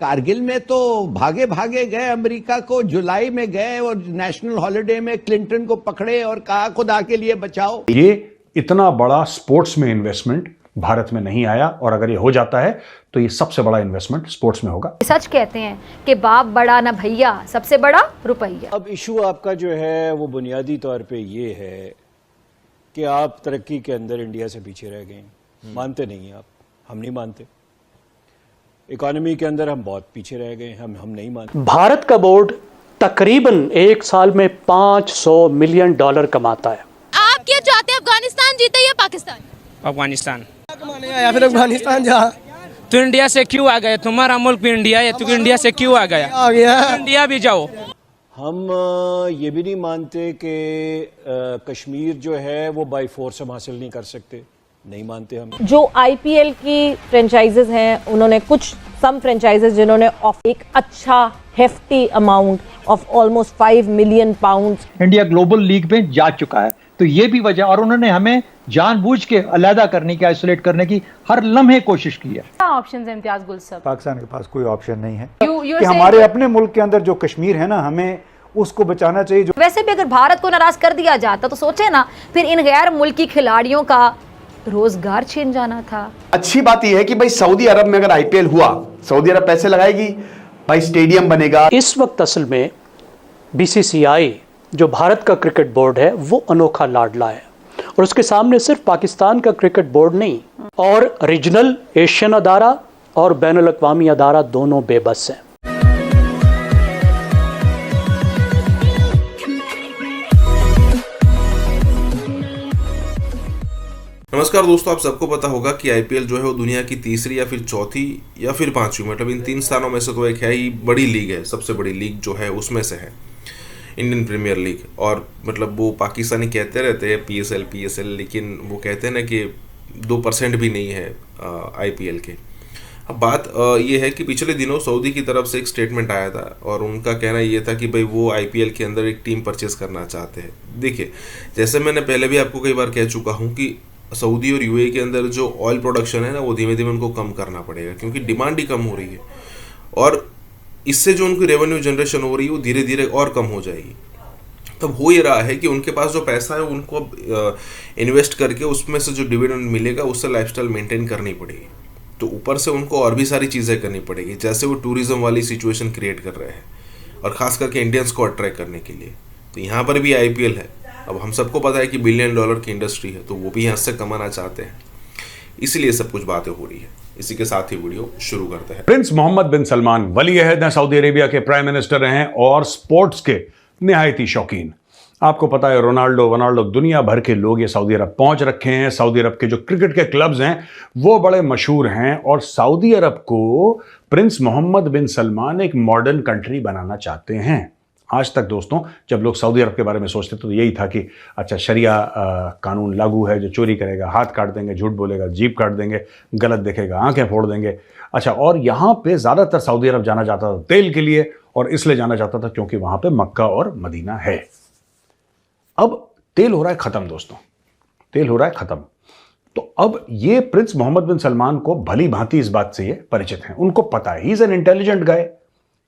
कारगिल में तो भागे भागे गए अमेरिका को, जुलाई में गए और नेशनल हॉलिडे में क्लिंटन को पकड़े और कहा खुदा के लिए बचाओ। ये इतना बड़ा स्पोर्ट्स में इन्वेस्टमेंट भारत में नहीं आया और अगर ये हो जाता है तो ये सबसे बड़ा इन्वेस्टमेंट स्पोर्ट्स में होगा। सच कहते हैं कि बाप बड़ा ना भैया, सबसे बड़ा रुपया। अब इशू आपका जो है वो बुनियादी तौर पे ये है कि आप तरक्की के अंदर इंडिया से पीछे रह गए। मानते नहीं आप, हम नहीं मानते। इकोनॉमी के अंदर हम बहुत पीछे रह गए, हम नहीं मानते। भारत का बोर्ड तकरीबन एक साल में $500 मिलियन कमाता है। आप क्या चाहते हैं, अफगानिस्तान जीते या पाकिस्तान? अफगानिस्तान या फिर अफगानिस्तान जा। तो इंडिया से क्यों आ गए? तुम्हारा मुल्क भी इंडिया है, तो इंडिया से क्यों आ गया? आ गया। तो इंडिया भी जाओ। हम ये भी नहीं मानते कि कश्मीर जो है वो बाय फोर्स हम हासिल नहीं कर सकते, नहीं मानते हम। जो आईपीएल की फ्रेंचाइजेज हैं, उन्होंने कुछ सम फ्रेंचाइजेज जिन्होंने एक अच्छा hefty amount of almost 5 million pounds India global league में जा चुका है। तो ये भी वजह, और उन्होंने हमें जानबूझ के अलहदा करने की, आइसोलेट करने की हर लम्हे कोशिश की है। क्या ऑप्शंस हैं इम्तियाज गुल साहब? पाकिस्तान के पास कोई ऑप्शन नहीं है कि हमारे अपने मुल्क के अंदर जो कश्मीर है ना, हमें उसको बचाना चाहिए। वैसे भी अगर भारत को नाराज कर दिया जाता तो सोचे ना, फिर इन गैर मुल्की खिलाड़ियों का रोजगार छीन जाना था। अच्छी बात यह है कि भाई सऊदी अरब में अगर आईपीएल हुआ, सऊदी अरब पैसे लगाएगी, भाई स्टेडियम बनेगा। इस वक्त असल में बीसीसीआई जो भारत का क्रिकेट बोर्ड है वो अनोखा लाडला है और उसके सामने सिर्फ पाकिस्तान का क्रिकेट बोर्ड नहीं और रीजनल एशियन अदारा और बैनुल अक़वामी अदारा दोनों बेबस हैं। नमस्कार दोस्तों, आप सबको पता होगा कि आईपीएल जो है वो दुनिया की तीसरी या फिर चौथी या फिर पांचवी, मतलब इन 3 स्थानों में से तो एक है ही बड़ी लीग है। सबसे बड़ी लीग जो है उसमें से है इंडियन प्रीमियर लीग। और मतलब वो पाकिस्तानी कहते रहते हैं पीएसएल, लेकिन वो कहते हैं ना कि 2% भी नहीं है आईपीएल के। अब बात ये है कि पिछले दिनों सऊदी की तरफ से एक स्टेटमेंट आया था और उनका कहना ये था कि भाई वो आईपीएल के अंदर एक टीम परचेस करना चाहते हैं। देखिए, जैसे मैंने पहले भी आपको कई बार कह चुका हूँ कि सऊदी और यूएई के अंदर जो ऑयल प्रोडक्शन है ना, वो धीमे धीमे उनको कम करना पड़ेगा, क्योंकि डिमांड ही कम हो रही है और इससे जो उनकी रेवेन्यू जनरेशन हो रही है वो धीरे धीरे और कम हो जाएगी। तब हो ये रहा है कि उनके पास जो पैसा है उनको अब इन्वेस्ट करके उसमें से जो डिविडेंड मिलेगा उससे लाइफस्टाइल मेंटेन करनी पड़ेगी। तो ऊपर से उनको और भी सारी चीज़ें करनी पड़ेगी, जैसे वो टूरिज्म वाली सिचुएशन क्रिएट कर रहे हैं और ख़ास करके इंडियंस को अट्रैक्ट करने के लिए। तो यहाँ पर भी आईपीएल है। अब हम सबको पता है कि $1 बिलियन की इंडस्ट्री है, तो वो भी यहाँ से कमाना चाहते हैं, इसलिए सब कुछ बातें हो रही है। इसी के साथ ही वीडियो शुरू करते हैं। प्रिंस मोहम्मद बिन सलमान वली अहद हैं, सऊदी अरेबिया के प्राइम मिनिस्टर रहे हैं और स्पोर्ट्स के निहायती शौकीन। आपको पता है रोनाल्डो दुनिया भर के लोग ये सऊदी अरब पहुंच रखे हैं। सऊदी अरब के जो क्रिकेट के क्लब्स हैं वो बड़े मशहूर हैं और सऊदी अरब को प्रिंस मोहम्मद बिन सलमान एक मॉडर्न कंट्री बनाना चाहते हैं। आज तक दोस्तों जब लोग सऊदी अरब के बारे में सोचते तो यही था कि अच्छा शरिया कानून लागू है, जो चोरी करेगा हाथ काट देंगे, झूठ बोलेगा जीभ काट देंगे, गलत देखेगा आंखें फोड़ देंगे। अच्छा, और यहाँ पे ज़्यादातर सऊदी अरब जाना जाता था तेल के लिए, और इसलिए जाना जाता था क्योंकि वहाँ पे मक्का और मदीना है। अब तेल हो रहा है ख़त्म दोस्तों, तेल हो रहा है ख़त्म। तो अब ये प्रिंस मोहम्मद बिन सलमान को भली भांति इस बात से ये परिचित हैं। उनको पता है he is an intelligent guy,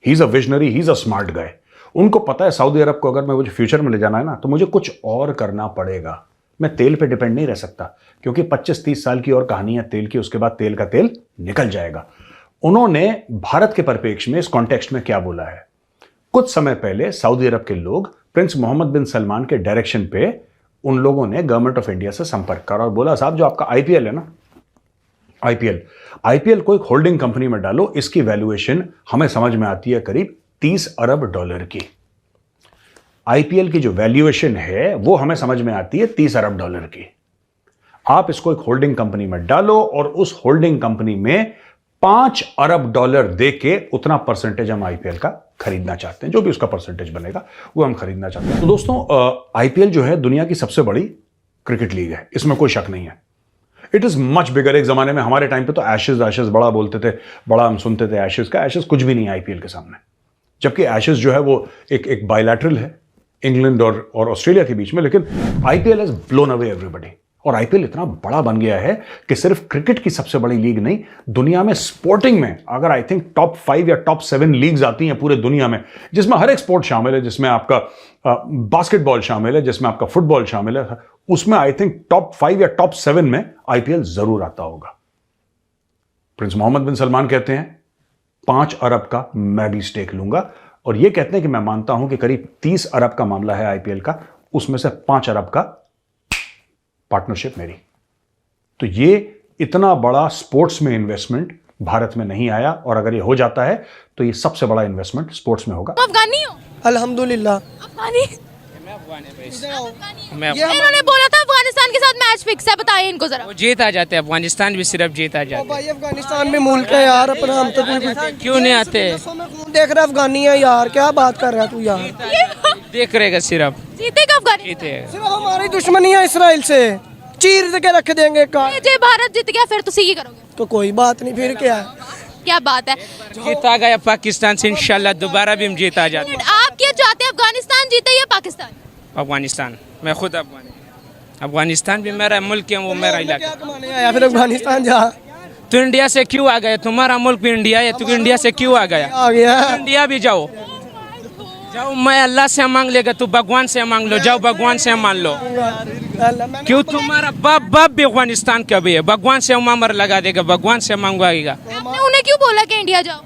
he is a visionary, he is a smart guy. उनको पता है सऊदी अरब को अगर मैं मुझे फ्यूचर में ले जाना है ना तो मुझे कुछ और करना पड़ेगा। मैं तेल पे डिपेंड नहीं रह सकता, क्योंकि 25-30 साल की और कहानी है तेल की, उसके बाद तेल का तेल निकल जाएगा। उन्होंने भारत के परिप्रेक्ष्य में इस कॉन्टेक्स्ट में क्या बोला है? कुछ समय पहले सऊदी अरब के लोग प्रिंस मोहम्मद बिन सलमान के डायरेक्शन पे उन लोगों ने गवर्नमेंट ऑफ इंडिया से संपर्क करा और बोला साहब जो आपका आईपीएल है ना, आईपीएल को एक होल्डिंग कंपनी में डालो, इसकी वैल्यूएशन हमें समझ में आती है करीब $30 अरब की। आईपीएल की जो वैल्यूएशन है वो हमें समझ में आती है $30 अरब की। आप इसको एक होल्डिंग कंपनी में डालो और उस होल्डिंग कंपनी में $5 अरब दे के उतना परसेंटेज हम आईपीएल का खरीदना चाहते हैं, जो भी उसका परसेंटेज बनेगा वो हम खरीदना चाहते हैं। तो दोस्तों आईपीएल जो है दुनिया की सबसे बड़ी क्रिकेट लीग है, इसमें कोई शक नहीं है। It is much bigger. एक जमाने में हमारे टाइम पे तो एशेज बड़ा बोलते थे, बड़ा हम सुनते थे एशेज का। एशेज कुछ भी नहीं है आईपीएल के सामने, जबकि एशेज जो है वो एक बायलैटरल है इंग्लैंड और ऑस्ट्रेलिया के बीच में, लेकिन IPL has blown away everybody. और आईपीएल इतना बड़ा बन गया है कि सिर्फ क्रिकेट की सबसे बड़ी लीग नहीं, दुनिया में स्पोर्टिंग में अगर आई थिंक टॉप 5 या टॉप 7 लीग्स आती हैं पूरे दुनिया में, जिसमें हर एक स्पोर्ट शामिल है, जिसमें आपका बास्केटबॉल शामिल है, जिसमें आपका फुटबॉल शामिल है, उसमें आई थिंक टॉप 5 या टॉप 7 में आईपीएल जरूर आता होगा। प्रिंस मोहम्मद बिन सलमान कहते हैं 5 अरब का मैं भी स्टेक लूंगा, और यह कहते हैं कि मैं मानता हूं कि करीब 30 अरब का मामला है आईपीएल का, उसमें से 5 अरब का पार्टनरशिप मेरी। तो ये इतना बड़ा स्पोर्ट्स में इन्वेस्टमेंट भारत में नहीं आया, और अगर ये हो जाता है तो ये सबसे बड़ा इन्वेस्टमेंट स्पोर्ट्स में होगा। अफगानी हो? अल्हम्दुलिल्लाह। अफगानी? इन्होंने बोला था अफगानिस्तान के साथ मैच फिक्स है, बताइए इनको जरा। वो जीत आ जाते हैं, अफगानिस्तान भी सिर्फ जीत आ जाते हैं। भाई अफगानिस्तान में मुल्क है यार अपना, हम तो क्यों नहीं आते? देख रहा अफगानी है यार, क्या बात कर रहा है तू यार? देख रहेगा सिर्फ जीतेगा अफगानिस्तान, जीते। सिर्फ हमारी दुश्मनी है इसराइल से, चीर के रख देंगे। जे भारत जीत गया फिर तुसी की करोगे? तो कोई बात नहीं, फिर क्या है? क्या बात है, जीता गया पाकिस्तान से, इंशाल्लाह दोबारा भी हम जीता जाते हैं। आप क्या चाहते हैं, अफगानिस्तान जीते या पाकिस्तान? अफगानिस्तान। मैं खुद अफगानिस्तान भी मेरा मुल्क है, वो मेरा इलाका। आया फिर अफगानिस्तान जा। तो इंडिया से क्यों आ गया? तुम्हारा मुल्क भी इंडिया है, तू इंडिया से क्यों आ गया? इंडिया भी जाओ, मैं अल्लाह से मांग लेगा, तू भगवान से मांग लो, जाओ भगवान से मान लो। क्यों तुम्हारा बाप भी अफगानिस्तान का भी है, भगवान से उमर लगा देगा, भगवान से मांगवाएगा। आपने उन्हें क्यों बोला कि इंडिया जाओ?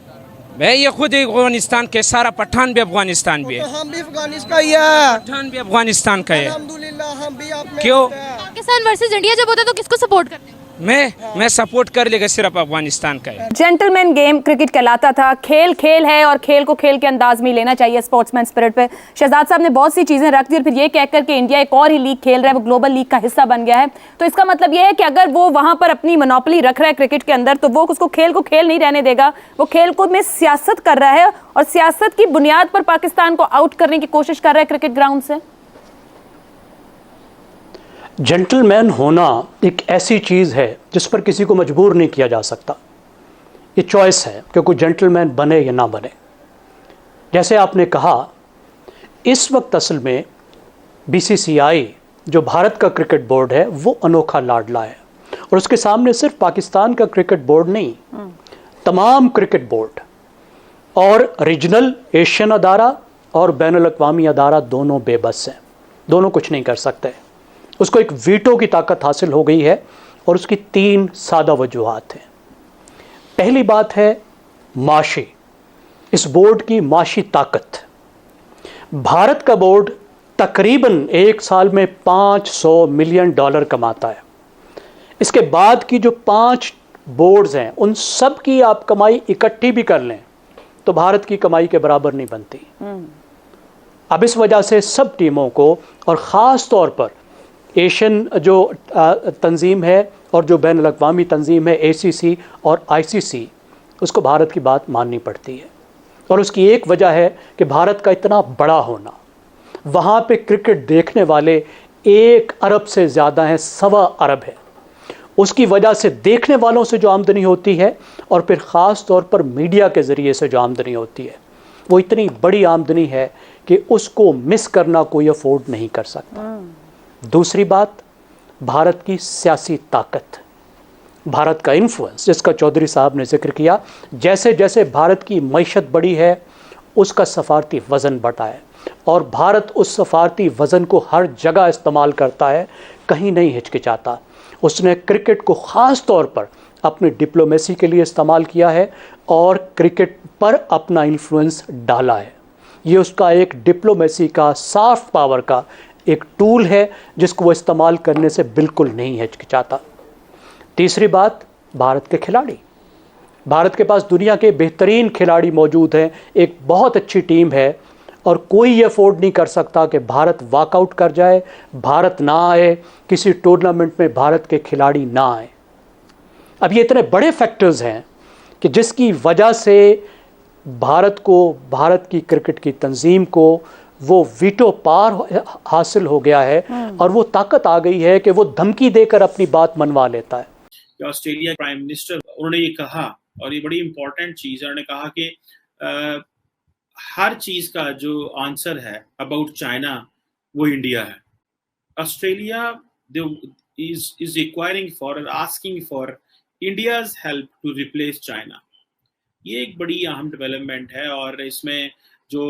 भाई ये खुद अफगानिस्तान के, सारा पठान भी अफगानिस्तान भी है, हम भी अफगानिस्तान का ही है, पठान भी अफगानिस्तान का है। अल्हम्दुलिल्लाह हम भी आप में। क्यों? पाकिस्तान वर्सेस इंडिया जब होता है तो किसको सपोर्ट करते हैं? मैं सपोर्ट कर लेगा सिर्फ अफगानिस्तान का है। जेंटलमैन गेम क्रिकेट कहलाता था, खेल खेल है और खेल को खेल के अंदाज में लेना चाहिए, स्पोर्ट्समैन स्पिरिट पे। शहजाद साहब ने बहुत सी चीज़ें रख दी और फिर ये कहकर कि इंडिया एक और ही लीग खेल रहा है, वो ग्लोबल लीग का हिस्सा बन गया है। तो इसका मतलब ये है कि अगर वो वहाँ पर अपनी मोनोपोली रख रहा है क्रिकेट के अंदर, तो वो उसको खेल को खेल नहीं रहने देगा, वो खेल को में सियासत कर रहा है और सियासत की बुनियाद पर पाकिस्तान को आउट करने की कोशिश कर रहा है क्रिकेट ग्राउंड से। जेंटलमैन होना एक ऐसी चीज़ है जिस पर किसी को मजबूर नहीं किया जा सकता, ये चॉइस है कि कोई जेंटलमैन बने या ना बने। जैसे आपने कहा, इस वक्त असल में बीसीसीआई जो भारत का क्रिकेट बोर्ड है वो अनोखा लाडला है, और उसके सामने सिर्फ पाकिस्तान का क्रिकेट बोर्ड नहीं, तमाम क्रिकेट बोर्ड और रीजनल एशियन अदारा और बैनुल अक़वामी अदारा दोनों बेबस हैं, दोनों कुछ नहीं कर सकते। उसको एक वीटो की ताकत हासिल हो गई है, और उसकी 3 सादा वजूहात हैं। पहली बात है माशी, इस बोर्ड की माशी ताकत। भारत का बोर्ड तकरीबन एक साल में $500 मिलियन कमाता है। इसके बाद की जो 5 बोर्ड्स हैं उन सब की आप कमाई इकट्ठी भी कर लें तो भारत की कमाई के बराबर नहीं बनती। अब इस वजह से सब टीमों को, और ख़ास तौर पर एशियन जो तंजीम है और जो बैनुल अक़वामी तंजीम है ACC और ICC, उसको भारत की बात माननी पड़ती है। और उसकी एक वजह है कि भारत का इतना बड़ा होना, वहाँ पे क्रिकेट देखने वाले 1 अरब से ज़्यादा हैं, 1.25 अरब है। उसकी वजह से देखने वालों से जो आमदनी होती है और फिर ख़ास तौर पर मीडिया के ज़रिए से जो आमदनी होती है, वो इतनी बड़ी आमदनी है कि उसको मिस करना कोई अफोर्ड नहीं कर सकता। दूसरी बात, भारत की सियासी ताकत, भारत का इन्फ्लुएंस जिसका चौधरी साहब ने जिक्र किया। जैसे जैसे भारत की मईशत बढ़ी है उसका सफारती वज़न बढ़ा है, और भारत उस सफारती वज़न को हर जगह इस्तेमाल करता है, कहीं नहीं हिचकिचाता। उसने क्रिकेट को ख़ास तौर पर अपनी डिप्लोमेसी के लिए इस्तेमाल किया है और क्रिकेट पर अपना इन्फ्लुएंस डाला है। ये उसका एक डिप्लोमेसी का, सॉफ्ट पावर का एक टूल है जिसको वो इस्तेमाल करने से बिल्कुल नहीं हिचकिचाता। तीसरी बात, भारत के खिलाड़ी। भारत के पास दुनिया के बेहतरीन खिलाड़ी मौजूद हैं, एक बहुत अच्छी टीम है, और कोई ये अफोर्ड नहीं कर सकता कि भारत वॉकआउट कर जाए, भारत ना आए, किसी टूर्नामेंट में भारत के खिलाड़ी ना आए। अब ये इतने बड़े फैक्टर्स हैं कि जिसकी वजह से भारत को, भारत की क्रिकेट की तंजीम को वो वीटो पार हासिल हो गया है, और वो ताकत आ गई है कि वो धमकी देकर अपनी बात मनवा लेता है। ऑस्ट्रेलिया प्राइम मिनिस्टर, उन्होंने ये कहा, और ये बड़ी इंपॉर्टेंट चीज़ है, उन्होंने कहा कि हर चीज़ का जो आंसर है अबाउट चाइना वो इंडिया है। Australia is requiring for or asking for India's help to replace China। ये एक बड़ी अहम डेवलपमेंट है, और इसमें जो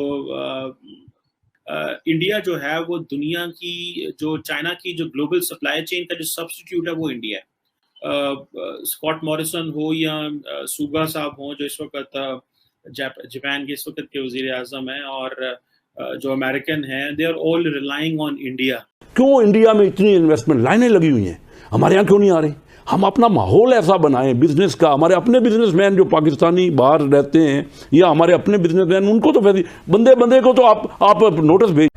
इंडिया जो है वो दुनिया की, जो चाइना की जो ग्लोबल सप्लाई चेन का जो सब्स्टिट्यूट है वो इंडिया है। स्कॉट मॉरिसन हो या सुगा साहब हो जो इस वक्त जापान के इस वक्त के वजीर आजम हैं, और जो अमेरिकन हैं, they are all relying on India. क्यों इंडिया में इतनी इन्वेस्टमेंट लाइनें लगी हुई हैं, हमारे यहाँ क्यों नहीं आ रही? हम अपना माहौल ऐसा बनाएं बिजनेस का। हमारे अपने बिजनेसमैन जो पाकिस्तानी बाहर रहते हैं, या हमारे अपने बिजनेसमैन, उनको तो वैसे बंदे को तो आप नोटिस भेज।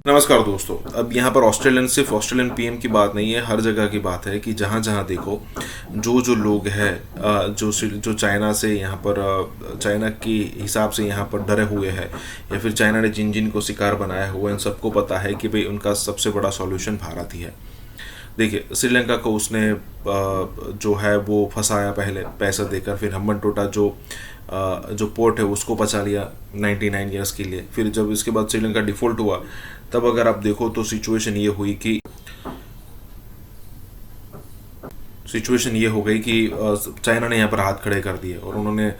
नमस्कार दोस्तों, अब यहाँ पर सिर्फ ऑस्ट्रेलियन पीएम की बात नहीं है, हर जगह की बात है कि जहाँ जहाँ देखो जो लोग हैं जो चाइना से यहाँ पर, चाइना के हिसाब से यहाँ पर डरे हुए हैं, या फिर चाइना ने जिन को शिकार बनाया हुआ है, उन सबको पता है कि भाई उनका सबसे बड़ा सॉल्यूशन भारत ही है। देखिए, श्रीलंका को उसने जो है वो फंसाया पहले पैसा देकर, फिर हम्बनटोटा जो पोर्ट है उसको बचा लिया 99 ईयर्स के लिए। फिर जब इसके बाद श्रीलंका डिफॉल्ट हुआ, तब अगर आप देखो तो सिचुएशन ये हो गई कि चाइना ने यहाँ पर हाथ खड़े कर दिए, और उन्होंने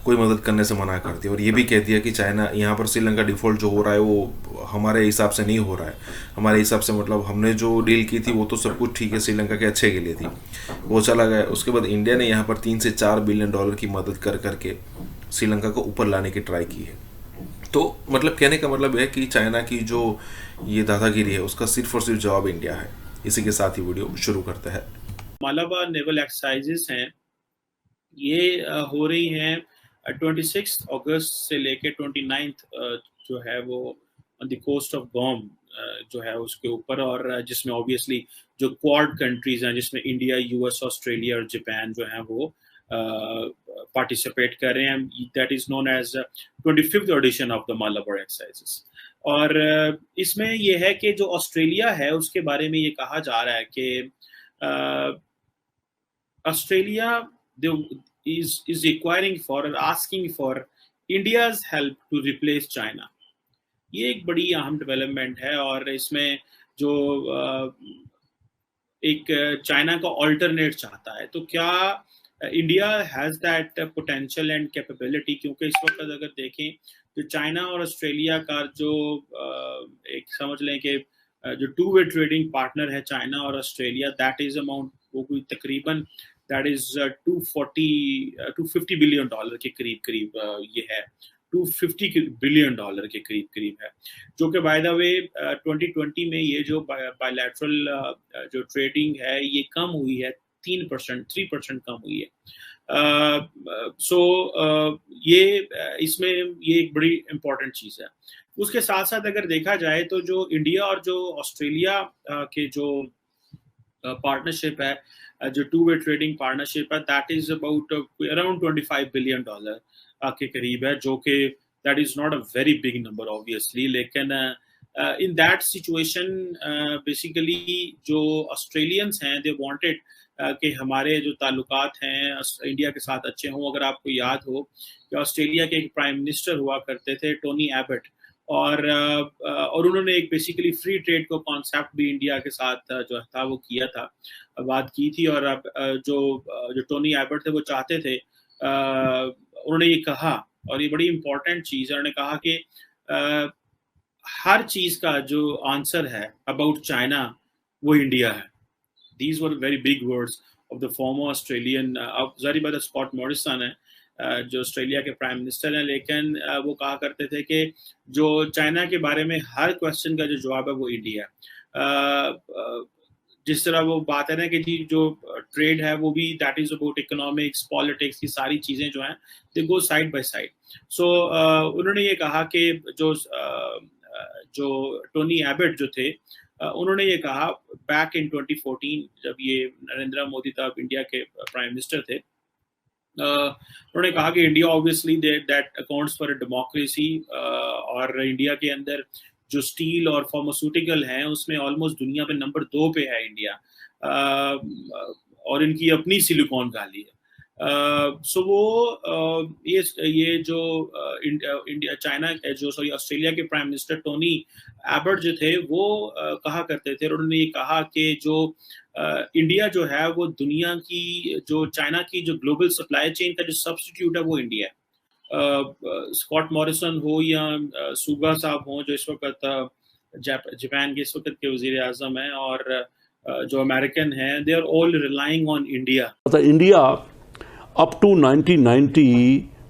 कोई मदद करने से मना कर दिया, और ये भी कह दिया कि चाइना यहाँ पर श्रीलंका डिफॉल्ट जो हो रहा है वो हमारे हिसाब से नहीं हो रहा है। हमारे हिसाब से मतलब हमने जो डील की थी वो तो सब कुछ ठीक है, श्रीलंका के अच्छे के लिए थी, वो चला गया। उसके बाद इंडिया ने यहाँ पर 3 से 4 बिलियन डॉलर की मदद करके श्रीलंका को ऊपर लाने की ट्राई की है। तो मतलब कहने का मतलब है कि चाइना की जो ये दादागिरी है उसका सिर्फ और सिर्फ जवाब इंडिया है। इसी के साथ ही वीडियो शुरू करते हैं। मालाबार नेवल एक्सरसाइजेस हैं, ये हो रही हैं 26 अगस्त से लेके 29 जो है वो ऑन द कोस्ट ऑफ गॉम जो है उसके ऊपर, और जिसमें ऑब्वियसली जो क्वाड कंट्रीज हैं जिसमें इंडिया, यूएस, ऑस्ट्रेलिया और जापान जो है वो पार्टिसिपेट कर रहे हैं। That is known as 25th edition of the Malabar exercises. और इसमें यह है कि जो ऑस्ट्रेलिया है उसके बारे में ये कहा जा रहा है कि Australia is requiring for or asking for India's help to replace China. ये एक बड़ी अहम डेवलपमेंट है और इसमें जो एक चाइना का ऑल्टरनेट चाहता है, तो क्या India has that potential and capability? क्योंकि इस वक्त अगर देखें तो चाइना और ऑस्ट्रेलिया का जो एक समझ लें कि जो टू वे ट्रेडिंग पार्टनर है चाइना और ऑस्ट्रेलिया, दैट इज अमाउंट वो कोई तकरीबन दैट इज $250 बिलियन के करीब ये है, $250 बिलियन के करीब है, जो कि बाय द वे 2020 में ये जो बायलैटरल जो ट्रेडिंग है ये कम हुई है, 3% कम हुई है। ये इसमें ये एक बड़ी इम्पोर्टेंट चीज़ है। उसके साथ साथ अगर देखा जाए तो जो इंडिया और जो ऑस्ट्रेलिया के जो पार्टनरशिप है, जो टू वे ट्रेडिंग पार्टनरशिप है, that is about around $25 billion के करीब है, जो कि that is not a very big number obviously, लेकिन इन दैट सिचुएशन बेसिकली जो ऑस्ट्रेलियंस हैं दे वांटेड कि हमारे जो ताल्लुकात हैं इंडिया के साथ अच्छे हों। अगर आपको याद हो कि ऑस्ट्रेलिया के एक प्राइम मिनिस्टर हुआ करते थे टोनी एबट, और उन्होंने एक बेसिकली फ्री ट्रेड को कॉन्सेप्ट भी इंडिया के साथ जो था वो किया था, बात की थी। और अब जो टोनी एबट थे वो चाहते थे, उन्होंने ये कहा, और ये बड़ी इंपॉर्टेंट चीज़ है, उन्होंने कहा कि हर चीज़ का जो आंसर है अबाउट चाइना वो इंडिया है। These were very big words of the former Australian, ज़ाहिर बात है स्कॉट मॉरिसन है जो ऑस्ट्रेलिया के प्राइम मिनिस्टर हैं, लेकिन वो कहा करते थे कि जो चाइना के बारे में हर क्वेश्चन का जो जवाब है वो इंडिया है। जिस तरह वो बात है ना कि जी जो ट्रेड है वो भी that is about economics, politics, की सारी चीज़ें जो हैं दे गो साइड बाय साइड। सो उन्होंने ये कहा कि जो टोनी एबट जो थे उन्होंने ये कहा बैक इन 2014 जब ये नरेंद्र मोदी तब इंडिया के प्राइम मिनिस्टर थे, उन्होंने कहा कि India obviously that accounts for a democracy, और इंडिया के अंदर जो स्टील और फार्मास्यूटिकल हैं उसमें ऑलमोस्ट दुनिया पे नंबर 2 पे है इंडिया, और इनकी अपनी सिलिकॉन वैली है। सो वो ये जो इंडिया चाइना जो सॉरी ऑस्ट्रेलिया के प्राइम मिनिस्टर टोनी एबट जो थे वो कहा करते थे, और उन्होंने ये कहा कि जो इंडिया जो है वो दुनिया की जो चाइना की जो ग्लोबल सप्लाई चेन का जो सब्स्टिट्यूट है वो इंडिया है। स्कॉट मॉरिसन हो या सुगा साहब हो जो इस वक्त जापान के इस वक्त के वजीर आजम हैं, और जो अमेरिकन हैं, they are all relying on India. India up to 1990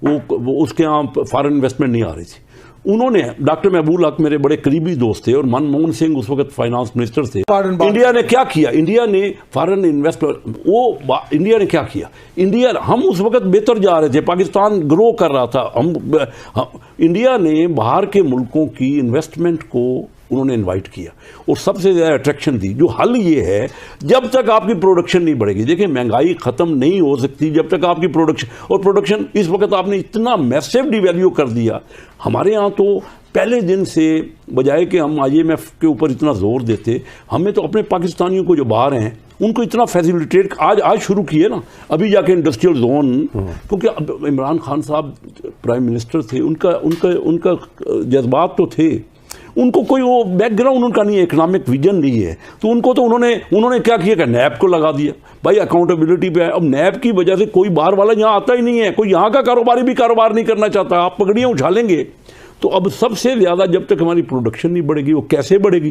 वो उसके यहाँ फॉरेन इन्वेस्टमेंट नहीं आ रही थी। उन्होंने डॉक्टर महबूब हक मेरे बड़े करीबी दोस्त थे और मनमोहन सिंह उस वक्त फाइनेंस मिनिस्टर थे। इंडिया ने क्या किया? इंडिया ने फॉरेन इन्वेस्टमेंट इंडिया ने क्या किया? हम उस वक्त बेहतर जा रहे थे, पाकिस्तान ग्रो कर रहा था। इंडिया ने बाहर के मुल्कों की इन्वेस्टमेंट को उन्होंने इनवाइट किया और सबसे ज़्यादा अट्रैक्शन दी। जो हल ये है, जब तक आपकी प्रोडक्शन नहीं बढ़ेगी, देखिए महंगाई ख़त्म नहीं हो सकती जब तक आपकी प्रोडक्शन इस वक्त आपने इतना मैसिव डिवैल्यू कर दिया। हमारे यहाँ तो पहले दिन से बजाय कि हम IMF के ऊपर इतना जोर देते, हमें तो अपने पाकिस्तानियों को जो बाहर हैं उनको इतना फैसिलिटेट आज शुरू किए ना, अभी जाके इंडस्ट्रियल जोन, क्योंकि अब इमरान खान साहब प्राइम मिनिस्टर थे, उनका जज्बात तो थे, उनको कोई वो बैकग्राउंड उनका नहीं है, इकोनॉमिक विजन नहीं है, तो उन्होंने क्या किया कि नैब को लगा दिया। भाई अकाउंटेबिलिटी पे है। अब नैब की वजह से कोई बाहर वाला यहाँ आता ही नहीं है, कोई यहाँ का कारोबारी भी कारोबार नहीं करना चाहता। आप पगड़ियाँ उछालेंगे तो अब सबसे ज़्यादा जब तक हमारी प्रोडक्शन नहीं बढ़ेगी, वो कैसे बढ़ेगी?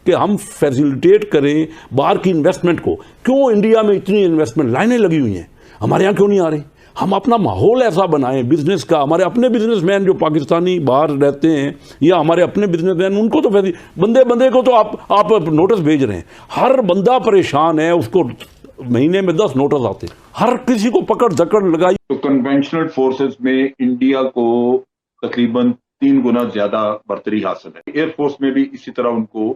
कि हम फैसिलिटेट करें बाहर की इन्वेस्टमेंट को। क्यों इंडिया में इतनी इन्वेस्टमेंट लाइनें लगी हुई हैं, हमारे यहाँ क्यों नहीं आ रही? हम अपना माहौल ऐसा बनाएं बिजनेस का। हमारे अपने बिजनेसमैन जो पाकिस्तानी बाहर रहते हैं या हमारे अपने बिजनेसमैन, उनको तो बंदे को तो आप नोटिस भेज रहे हैं। हर बंदा परेशान है, उसको महीने में 10 नोटिस आते, हर किसी को पकड़ धकड़ लगाई। तो कन्वेंशनल फोर्सेस में इंडिया को तकरीबन 3 गुना ज्यादा बर्तरी हासिल है। एयरफोर्स में भी इसी तरह उनको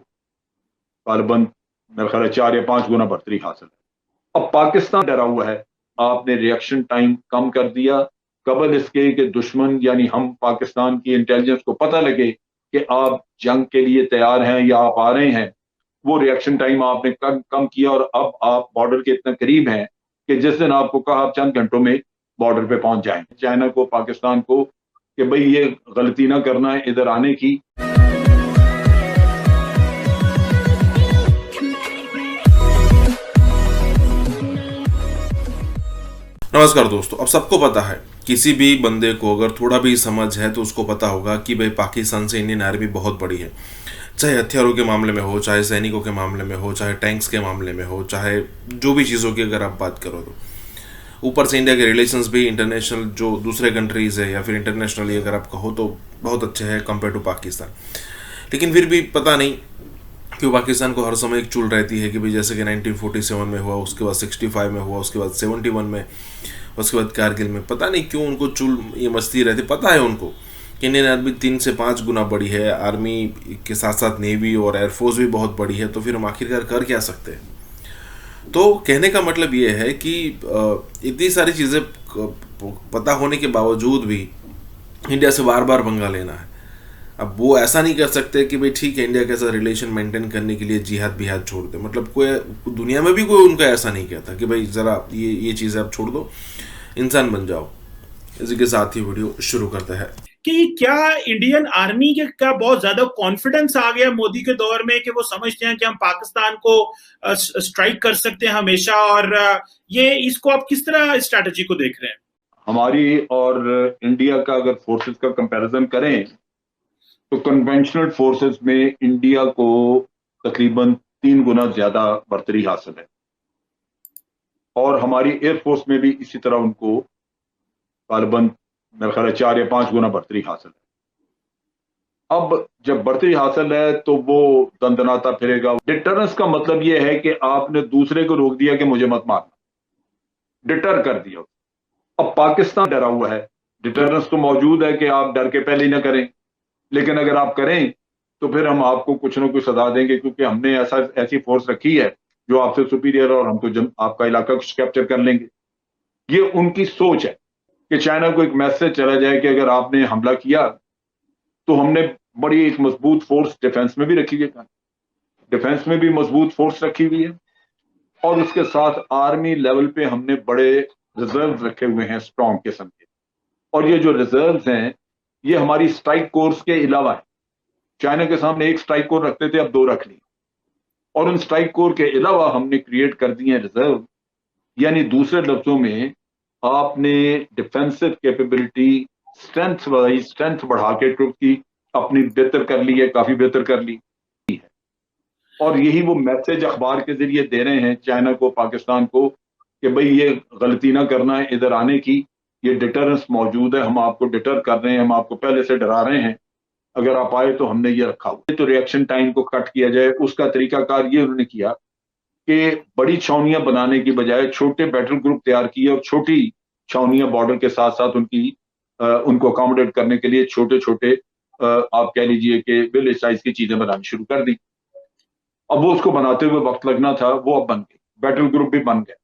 गालिबन मेरे ख्याल 4 या 5 गुना बर्तरी हासिल है। अब पाकिस्तान डरा हुआ है, आपने रिएक्शन टाइम कम कर दिया। कबल इसके कि दुश्मन यानी हम पाकिस्तान की इंटेलिजेंस को पता लगे कि आप जंग के लिए तैयार हैं या आप आ रहे हैं, वो रिएक्शन टाइम आपने कम किया, और अब आप बॉर्डर के इतना करीब हैं कि जिस दिन आपको कहा आप चंद घंटों में बॉर्डर पे पहुंच जाएं। चाइना को, पाकिस्तान को कि भाई ये गलती ना करना है इधर आने की। नमस्कार दोस्तों, अब सबको पता है, किसी भी बंदे को अगर थोड़ा भी समझ है तो उसको पता होगा कि भाई पाकिस्तान से इंडियन आर्मी बहुत बड़ी है। चाहे हथियारों के मामले में हो, चाहे सैनिकों के मामले में हो, चाहे टैंक्स के मामले में हो, चाहे जो भी चीज़ों की अगर आप बात करो तो। ऊपर से इंडिया के रिलेशंस भी इंटरनेशनल जो दूसरे कंट्रीज़ है या फिर इंटरनेशनली अगर आप कहो तो बहुत अच्छे हैं कंपेयर टू पाकिस्तान। लेकिन फिर भी पता नहीं क्यों पाकिस्तान को हर समय एक चुल रहती है कि भाई जैसे कि 1947 में हुआ, उसके बाद 65 में हुआ, उसके बाद 71 में, उसके बाद कारगिल में, पता नहीं क्यों उनको चुल ये मस्ती रहती। पता है उनको कि इंडियन आर्मी 3 से 5 गुना बड़ी है, आर्मी के साथ साथ नेवी और एयरफोर्स भी बहुत बड़ी है, तो फिर हम आखिरकार कर क्या सकते हैं। तो कहने का मतलब ये है कि इतनी सारी चीज़ें पता होने के बावजूद भी इंडिया से बार बार पंगा लेना है। अब वो ऐसा नहीं कर सकते कि भाई ठीक है इंडिया के साथ रिलेशन मेंटेन करने के लिए जिहाद बिहाद छोड़ दे। मतलब कोई दुनिया में भी कोई उनका ऐसा नहीं कहता कि भाई ज़रा ये चीज़ें आप छोड़ दो, इंसान बन जाओ। इसी के साथ ही वीडियो शुरू करते हैं कि क्या इंडियन आर्मी के का बहुत ज्यादा कॉन्फिडेंस आ गया मोदी के दौर में कि वो समझते हैं कि हम पाकिस्तान को स्ट्राइक कर सकते हैं हमेशा, और ये इसको आप किस तरह स्ट्रैटेजी को देख रहे हैं? हमारी और इंडिया का अगर फोर्सेस का कंपैरिजन करें तो कन्वेंशनल फोर्सेस में इंडिया को तकरीबन 3 गुना ज्यादा बढ़तरी हासिल है, और हमारी एयरफोर्स में भी इसी तरह उनको गालिबन मेरा ख्याल है 4 या 5 गुना बढ़तरी हासिल है। अब जब बढ़तरी हासिल है तो वो दंदनाता फिरेगा। डिटरेंस का मतलब ये है कि आपने दूसरे को रोक दिया कि मुझे मत मारना, डिटर कर दिया। अब पाकिस्तान डरा हुआ है, डिटरेंस तो मौजूद है कि आप डर के पहले ही ना करें, लेकिन अगर आप करें तो फिर हम आपको कुछ ना कुछ सजा देंगे, क्योंकि हमने ऐसी फोर्स रखी है जो आपसे सुपीरियर, और हम तो आपका इलाका कैप्चर कर लेंगे। ये उनकी सोच है कि चाइना को एक मैसेज चला जाए कि अगर आपने हमला किया तो हमने बड़ी एक मजबूत फोर्स डिफेंस में भी रखी हुई है, डिफेंस में भी मजबूत फोर्स रखी हुई है, और उसके साथ आर्मी लेवल पे हमने बड़े रिजर्व रखे हुए हैं, स्ट्रॉन्ग किस्म के। और ये जो रिजर्व हैं ये हमारी स्ट्राइक कोर्स के अलावा है। चाइना के सामने एक स्ट्राइक कोर रखते थे, अब 2 रख ली, और उन स्ट्राइक कोर के अलावा हमने क्रिएट कर दिए हैं रिजर्व। यानी दूसरे लफ्जों में आपने डिफेंसिव कैपेबिलिटी, स्ट्रेंथ बढ़ा के ट्रुप की अपनी बेहतर कर ली है, काफी बेहतर कर ली है। और यही वो मैसेज अखबार के जरिए दे रहे हैं चाइना को, पाकिस्तान को, कि भाई ये गलती ना करना है इधर आने की, ये डिटरेंस मौजूद है, हम आपको डिटर कर रहे हैं, हम आपको पहले से डरा रहे हैं, अगर आप आए तो हमने ये रखा हुआ। तो रिएक्शन टाइम को कट किया जाए, उसका तरीकाकार ये उन्होंने किया कि बड़ी छावनियां बनाने की बजाय छोटे बैटल ग्रुप तैयार किए, और छोटी छावनियां बॉर्डर के साथ साथ उनको अकोमोडेट करने के लिए छोटे छोटे आप कह लीजिए कि विलेज साइज की चीजें बनानी शुरू कर दी। अब वो उसको बनाते हुए वक्त लगना था, वो अब बन गई, बैटल ग्रुप भी बन गए।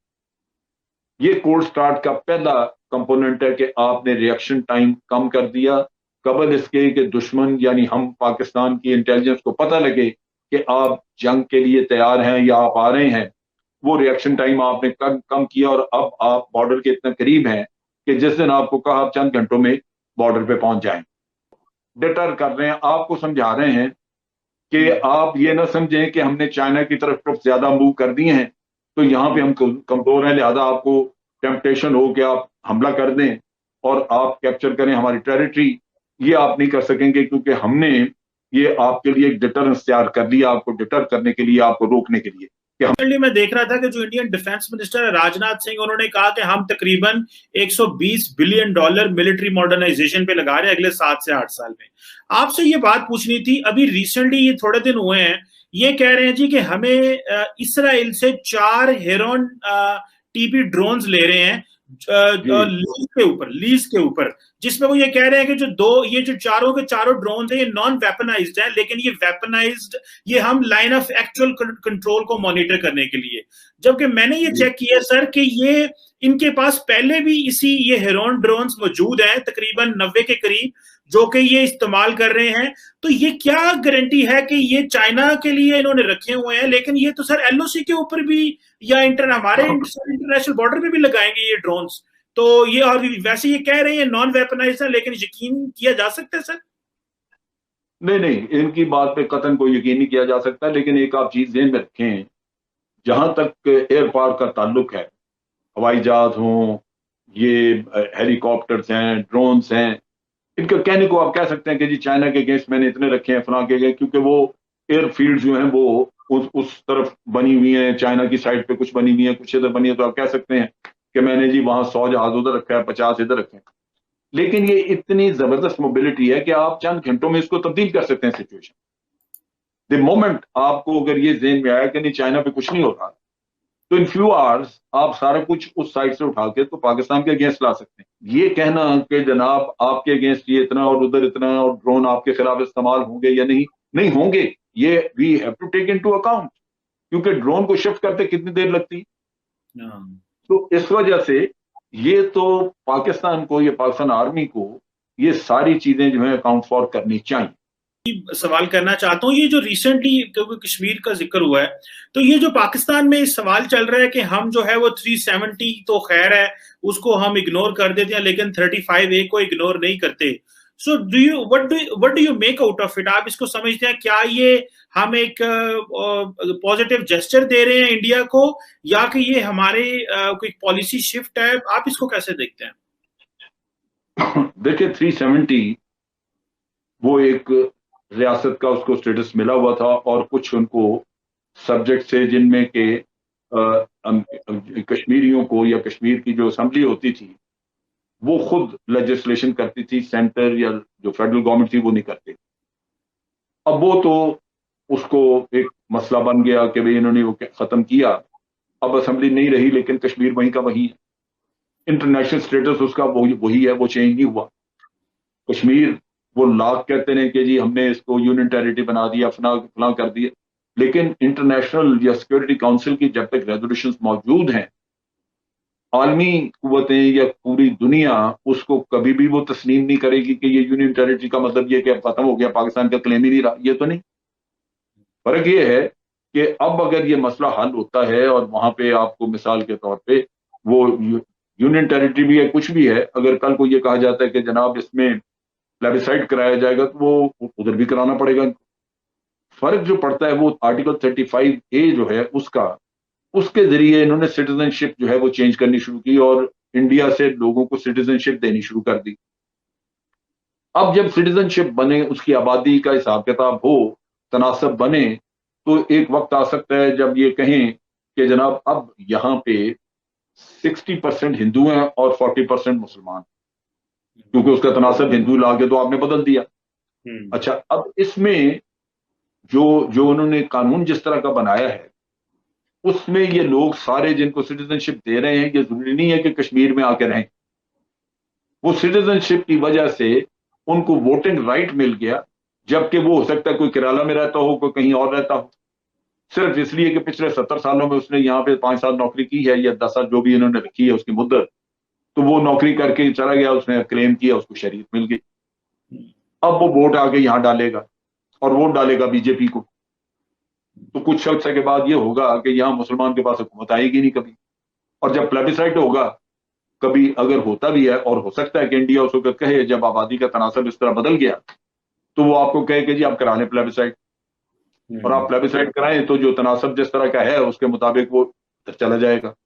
ये कोल्ड स्टार्ट का पहला कंपोनेंट है कि आपने रिएक्शन टाइम कम कर दिया, कबल इसके कि दुश्मन यानी हम पाकिस्तान की इंटेलिजेंस को पता लगे कि आप जंग के लिए तैयार हैं या आप आ रहे हैं। वो रिएक्शन टाइम आपने कम किया, और अब आप बॉर्डर के इतने करीब हैं कि जिस दिन आपको कहा आप चंद घंटों में बॉर्डर पे पहुंच जाएं। डिटर कर रहे हैं, आपको समझा रहे हैं कि आप ये ना समझें कि हमने चाइना की तरफ ट्रुप ज्यादा मूव कर दिए हैं तो यहाँ पे हम कमजोर हैं, लिहाजा आपको टेम्पटेशन हो कि आप हमला कर दें और आप कैप्चर करें हमारी टेरिटरी। ये आप नहीं कर सकेंगे, क्योंकि हमने ये आपके लिए एक डिटरेंस तैयार कर दिया, आपको डिटर करने के लिए, आपको रोकने के लिए। मैं देख रहा था कि जो इंडियन डिफेंस मिनिस्टर है राजनाथ सिंह, उन्होंने कहा कि हम तकरीबन 120 बिलियन डॉलर मिलिट्री मॉडर्नाइजेशन पे लगा रहे हैं अगले 7 से 8 साल में। आपसे ये बात पूछनी थी, अभी रिसेंटली ये थोड़े दिन हुए हैं, ये कह रहे हैं जी कि हमें इसराइल से 4 हेरोन टीपी ड्रोन्स ले रहे हैं लीज के ऊपर, जिसमें वो ये कह रहे हैं कि ये जो चारों के चारों ड्रोन है ये नॉन वेपनाइज्ड है, लेकिन ये वेपनाइज्ड, ये हम लाइन ऑफ एक्चुअल कंट्रोल को मॉनिटर करने के लिए। जबकि मैंने ये चेक किया सर कि ये इनके पास पहले भी ये हेरोन ड्रोन्स मौजूद हैं तकरीबन 90 के करीब, जो कि ये इस्तेमाल कर रहे हैं। तो ये क्या गारंटी है कि ये चाइना के लिए इन्होंने रखे हुए हैं, लेकिन ये तो सर एलओसी के ऊपर भी या हमारे इंटरनेशनल बॉर्डर पे भी लगाएंगे ये ड्रोन्स। तो ये, और वैसे ये कह रहे हैं नॉन वेपनाइज्ड है, लेकिन यकीन किया जा सकता है सर? नहीं, इनकी बात पे कतन कोई यकीन नहीं किया जा सकता, लेकिन एक आप चीज ध्यान में रखें, जहां तक एयर पावर का ताल्लुक है, हवाई जहाज हों, ये हेलीकॉप्टर्स हैं, ड्रोन्स हैं, इनके कहने को आप कह सकते हैं कि जी चाइना के अगेंस्ट मैंने इतने रखे हैं, फलां के, क्योंकि वो एयरफील्ड जो हैं वो उस तरफ बनी हुई हैं, चाइना की साइड पे कुछ बनी हुई है, कुछ इधर बनी है, तो आप कह सकते हैं कि मैंने जी वहां 100 जहाज उधर रखा है, 50 इधर रखे हैं। लेकिन ये इतनी जबरदस्त मोबिलिटी है कि आप चंद घंटों में इसको तब्दील कर सकते हैं सिचुएशन। द मोमेंट आपको अगर ये ज़हन में आया कि नहीं चाइना पे कुछ नहीं होता, तो इन फ्यू आवर्स आप सारा कुछ उस साइड से उठा के तो पाकिस्तान के अगेंस्ट ला सकते हैं। ये कहना कि जनाब आपके अगेंस्ट ये इतना और उधर इतना और ड्रोन आपके खिलाफ इस्तेमाल होंगे या नहीं होंगे, ये we have to take into account, क्योंकि ड्रोन को शिफ्ट करते कितनी देर लगती। तो इस वजह से ये तो पाकिस्तान को, ये पाकिस्तान आर्मी को ये सारी चीजें जो है अकाउंट फॉर करनी चाहिए। सवाल करना चाहता हूँ, ये जो रिसेंटली क्योंकि कश्मीर का जिक्र हुआ है, तो ये जो पाकिस्तान में सवाल चल रहा है कि हम जो है वो 370 तो खैर है उसको हम इग्नोर कर देते हैं, लेकिन 35A को इग्नोर नहीं करते। So what do you make out of it? आप इसको समझते हैं क्या ये हम एक पॉजिटिव जेस्चर दे रहे हैं इंडिया को, या कि ये हमारे कोई पॉलिसी शिफ्ट है? आप इसको कैसे देखते हैं? देखिए 370 वो एक रियासत का उसको स्टेटस मिला हुआ था, और कुछ उनको सब्जेक्ट से जिनमें के कश्मीरियों को या कश्मीर की जो असेंबली होती थी वो खुद लेजिस्लेशन करती थी, सेंटर या जो फेडरल गवर्नमेंट थी वो नहीं करती। अब वो तो उसको एक मसला बन गया कि भाई इन्होंने वो खत्म किया, अब असेंबली नहीं रही, लेकिन कश्मीर वहीं का वहीं है, इंटरनेशनल स्टेटस उसका वही है, वो चेंज नहीं हुआ। कश्मीर वो लाख कहते हैं कि जी हमने इसको यूनियन टेरिटरी बना दिया, फलां कर दिया, लेकिन इंटरनेशनल या सिक्योरिटी काउंसिल की जब तक रेजोल्यूशंस मौजूद हैं, आलमी कुव्वतें या पूरी दुनिया उसको कभी भी वो तस्लीम नहीं करेगी कि ये यूनियन टेरिटरी का मतलब ये कि अब खत्म हो गया, पाकिस्तान का क्लेम ही नहीं रहा, ये तो नहीं। फर्क ये है कि अब अगर ये मसला हल होता है और वहां पे आपको मिसाल के तौर पे वो यूनियन टेरिटरी भी है, कुछ भी है, अगर कल को ये कहा जाता है कि जनाब इसमें प्लेबिसाइड कराया जाएगा तो वो उधर भी कराना पड़ेगा। फर्क जो पड़ता है वो आर्टिकल 35A जो है उसके जरिए इन्होंने सिटीजनशिप जो है वो चेंज करनी शुरू की और इंडिया से लोगों को सिटीजनशिप देनी शुरू कर दी। अब जब सिटीजनशिप बने, उसकी आबादी का हिसाब किताब हो, तनासब बने, तो एक वक्त आ सकता है जब ये कहें कि जनाब अब यहाँ पे 60% हिंदू हैं और 40% मुसलमान, क्योंकि उसका तनासब हिंदू ला के तो आपने बदल दिया। अच्छा, अब इसमें जो उन्होंने कानून जिस तरह का बनाया है उसमें ये लोग सारे जिनको सिटीजनशिप दे रहे हैं, ये जरूरी नहीं है कि कश्मीर में आकर रहें। वो सिटीजनशिप की वजह से उनको वोटिंग राइट मिल गया, जबकि वो हो सकता है कोई केरला में रहता हो, कोई कहीं और रहता हो, सिर्फ इसलिए कि पिछले 70 सालों में उसने यहाँ पे 5 साल नौकरी की है या 10 साल जो भी इन्होंने रखी है उसकी मुद्दत, तो वो नौकरी करके चला गया, उसने क्लेम किया, उसको शरीयत मिल गई। अब वो वोट आके यहाँ डालेगा और वोट डालेगा बीजेपी को, तो कुछ अर्से के बाद ये होगा कि यहाँ मुसलमान के पास हुकूमत आएगी नहीं कभी। और जब प्लेबिसाइड होगा, कभी अगर होता भी है, और हो सकता है कि इंडिया उस वक्त कहे जब आबादी का तनासब इस तरह बदल गया, तो वो आपको कहे कि जी आप करा लें प्लेबिसाइड, और आप प्लेबिसाइड कराएं तो जो तनासब जिस तरह का है उसके मुताबिक वो चला जाएगा।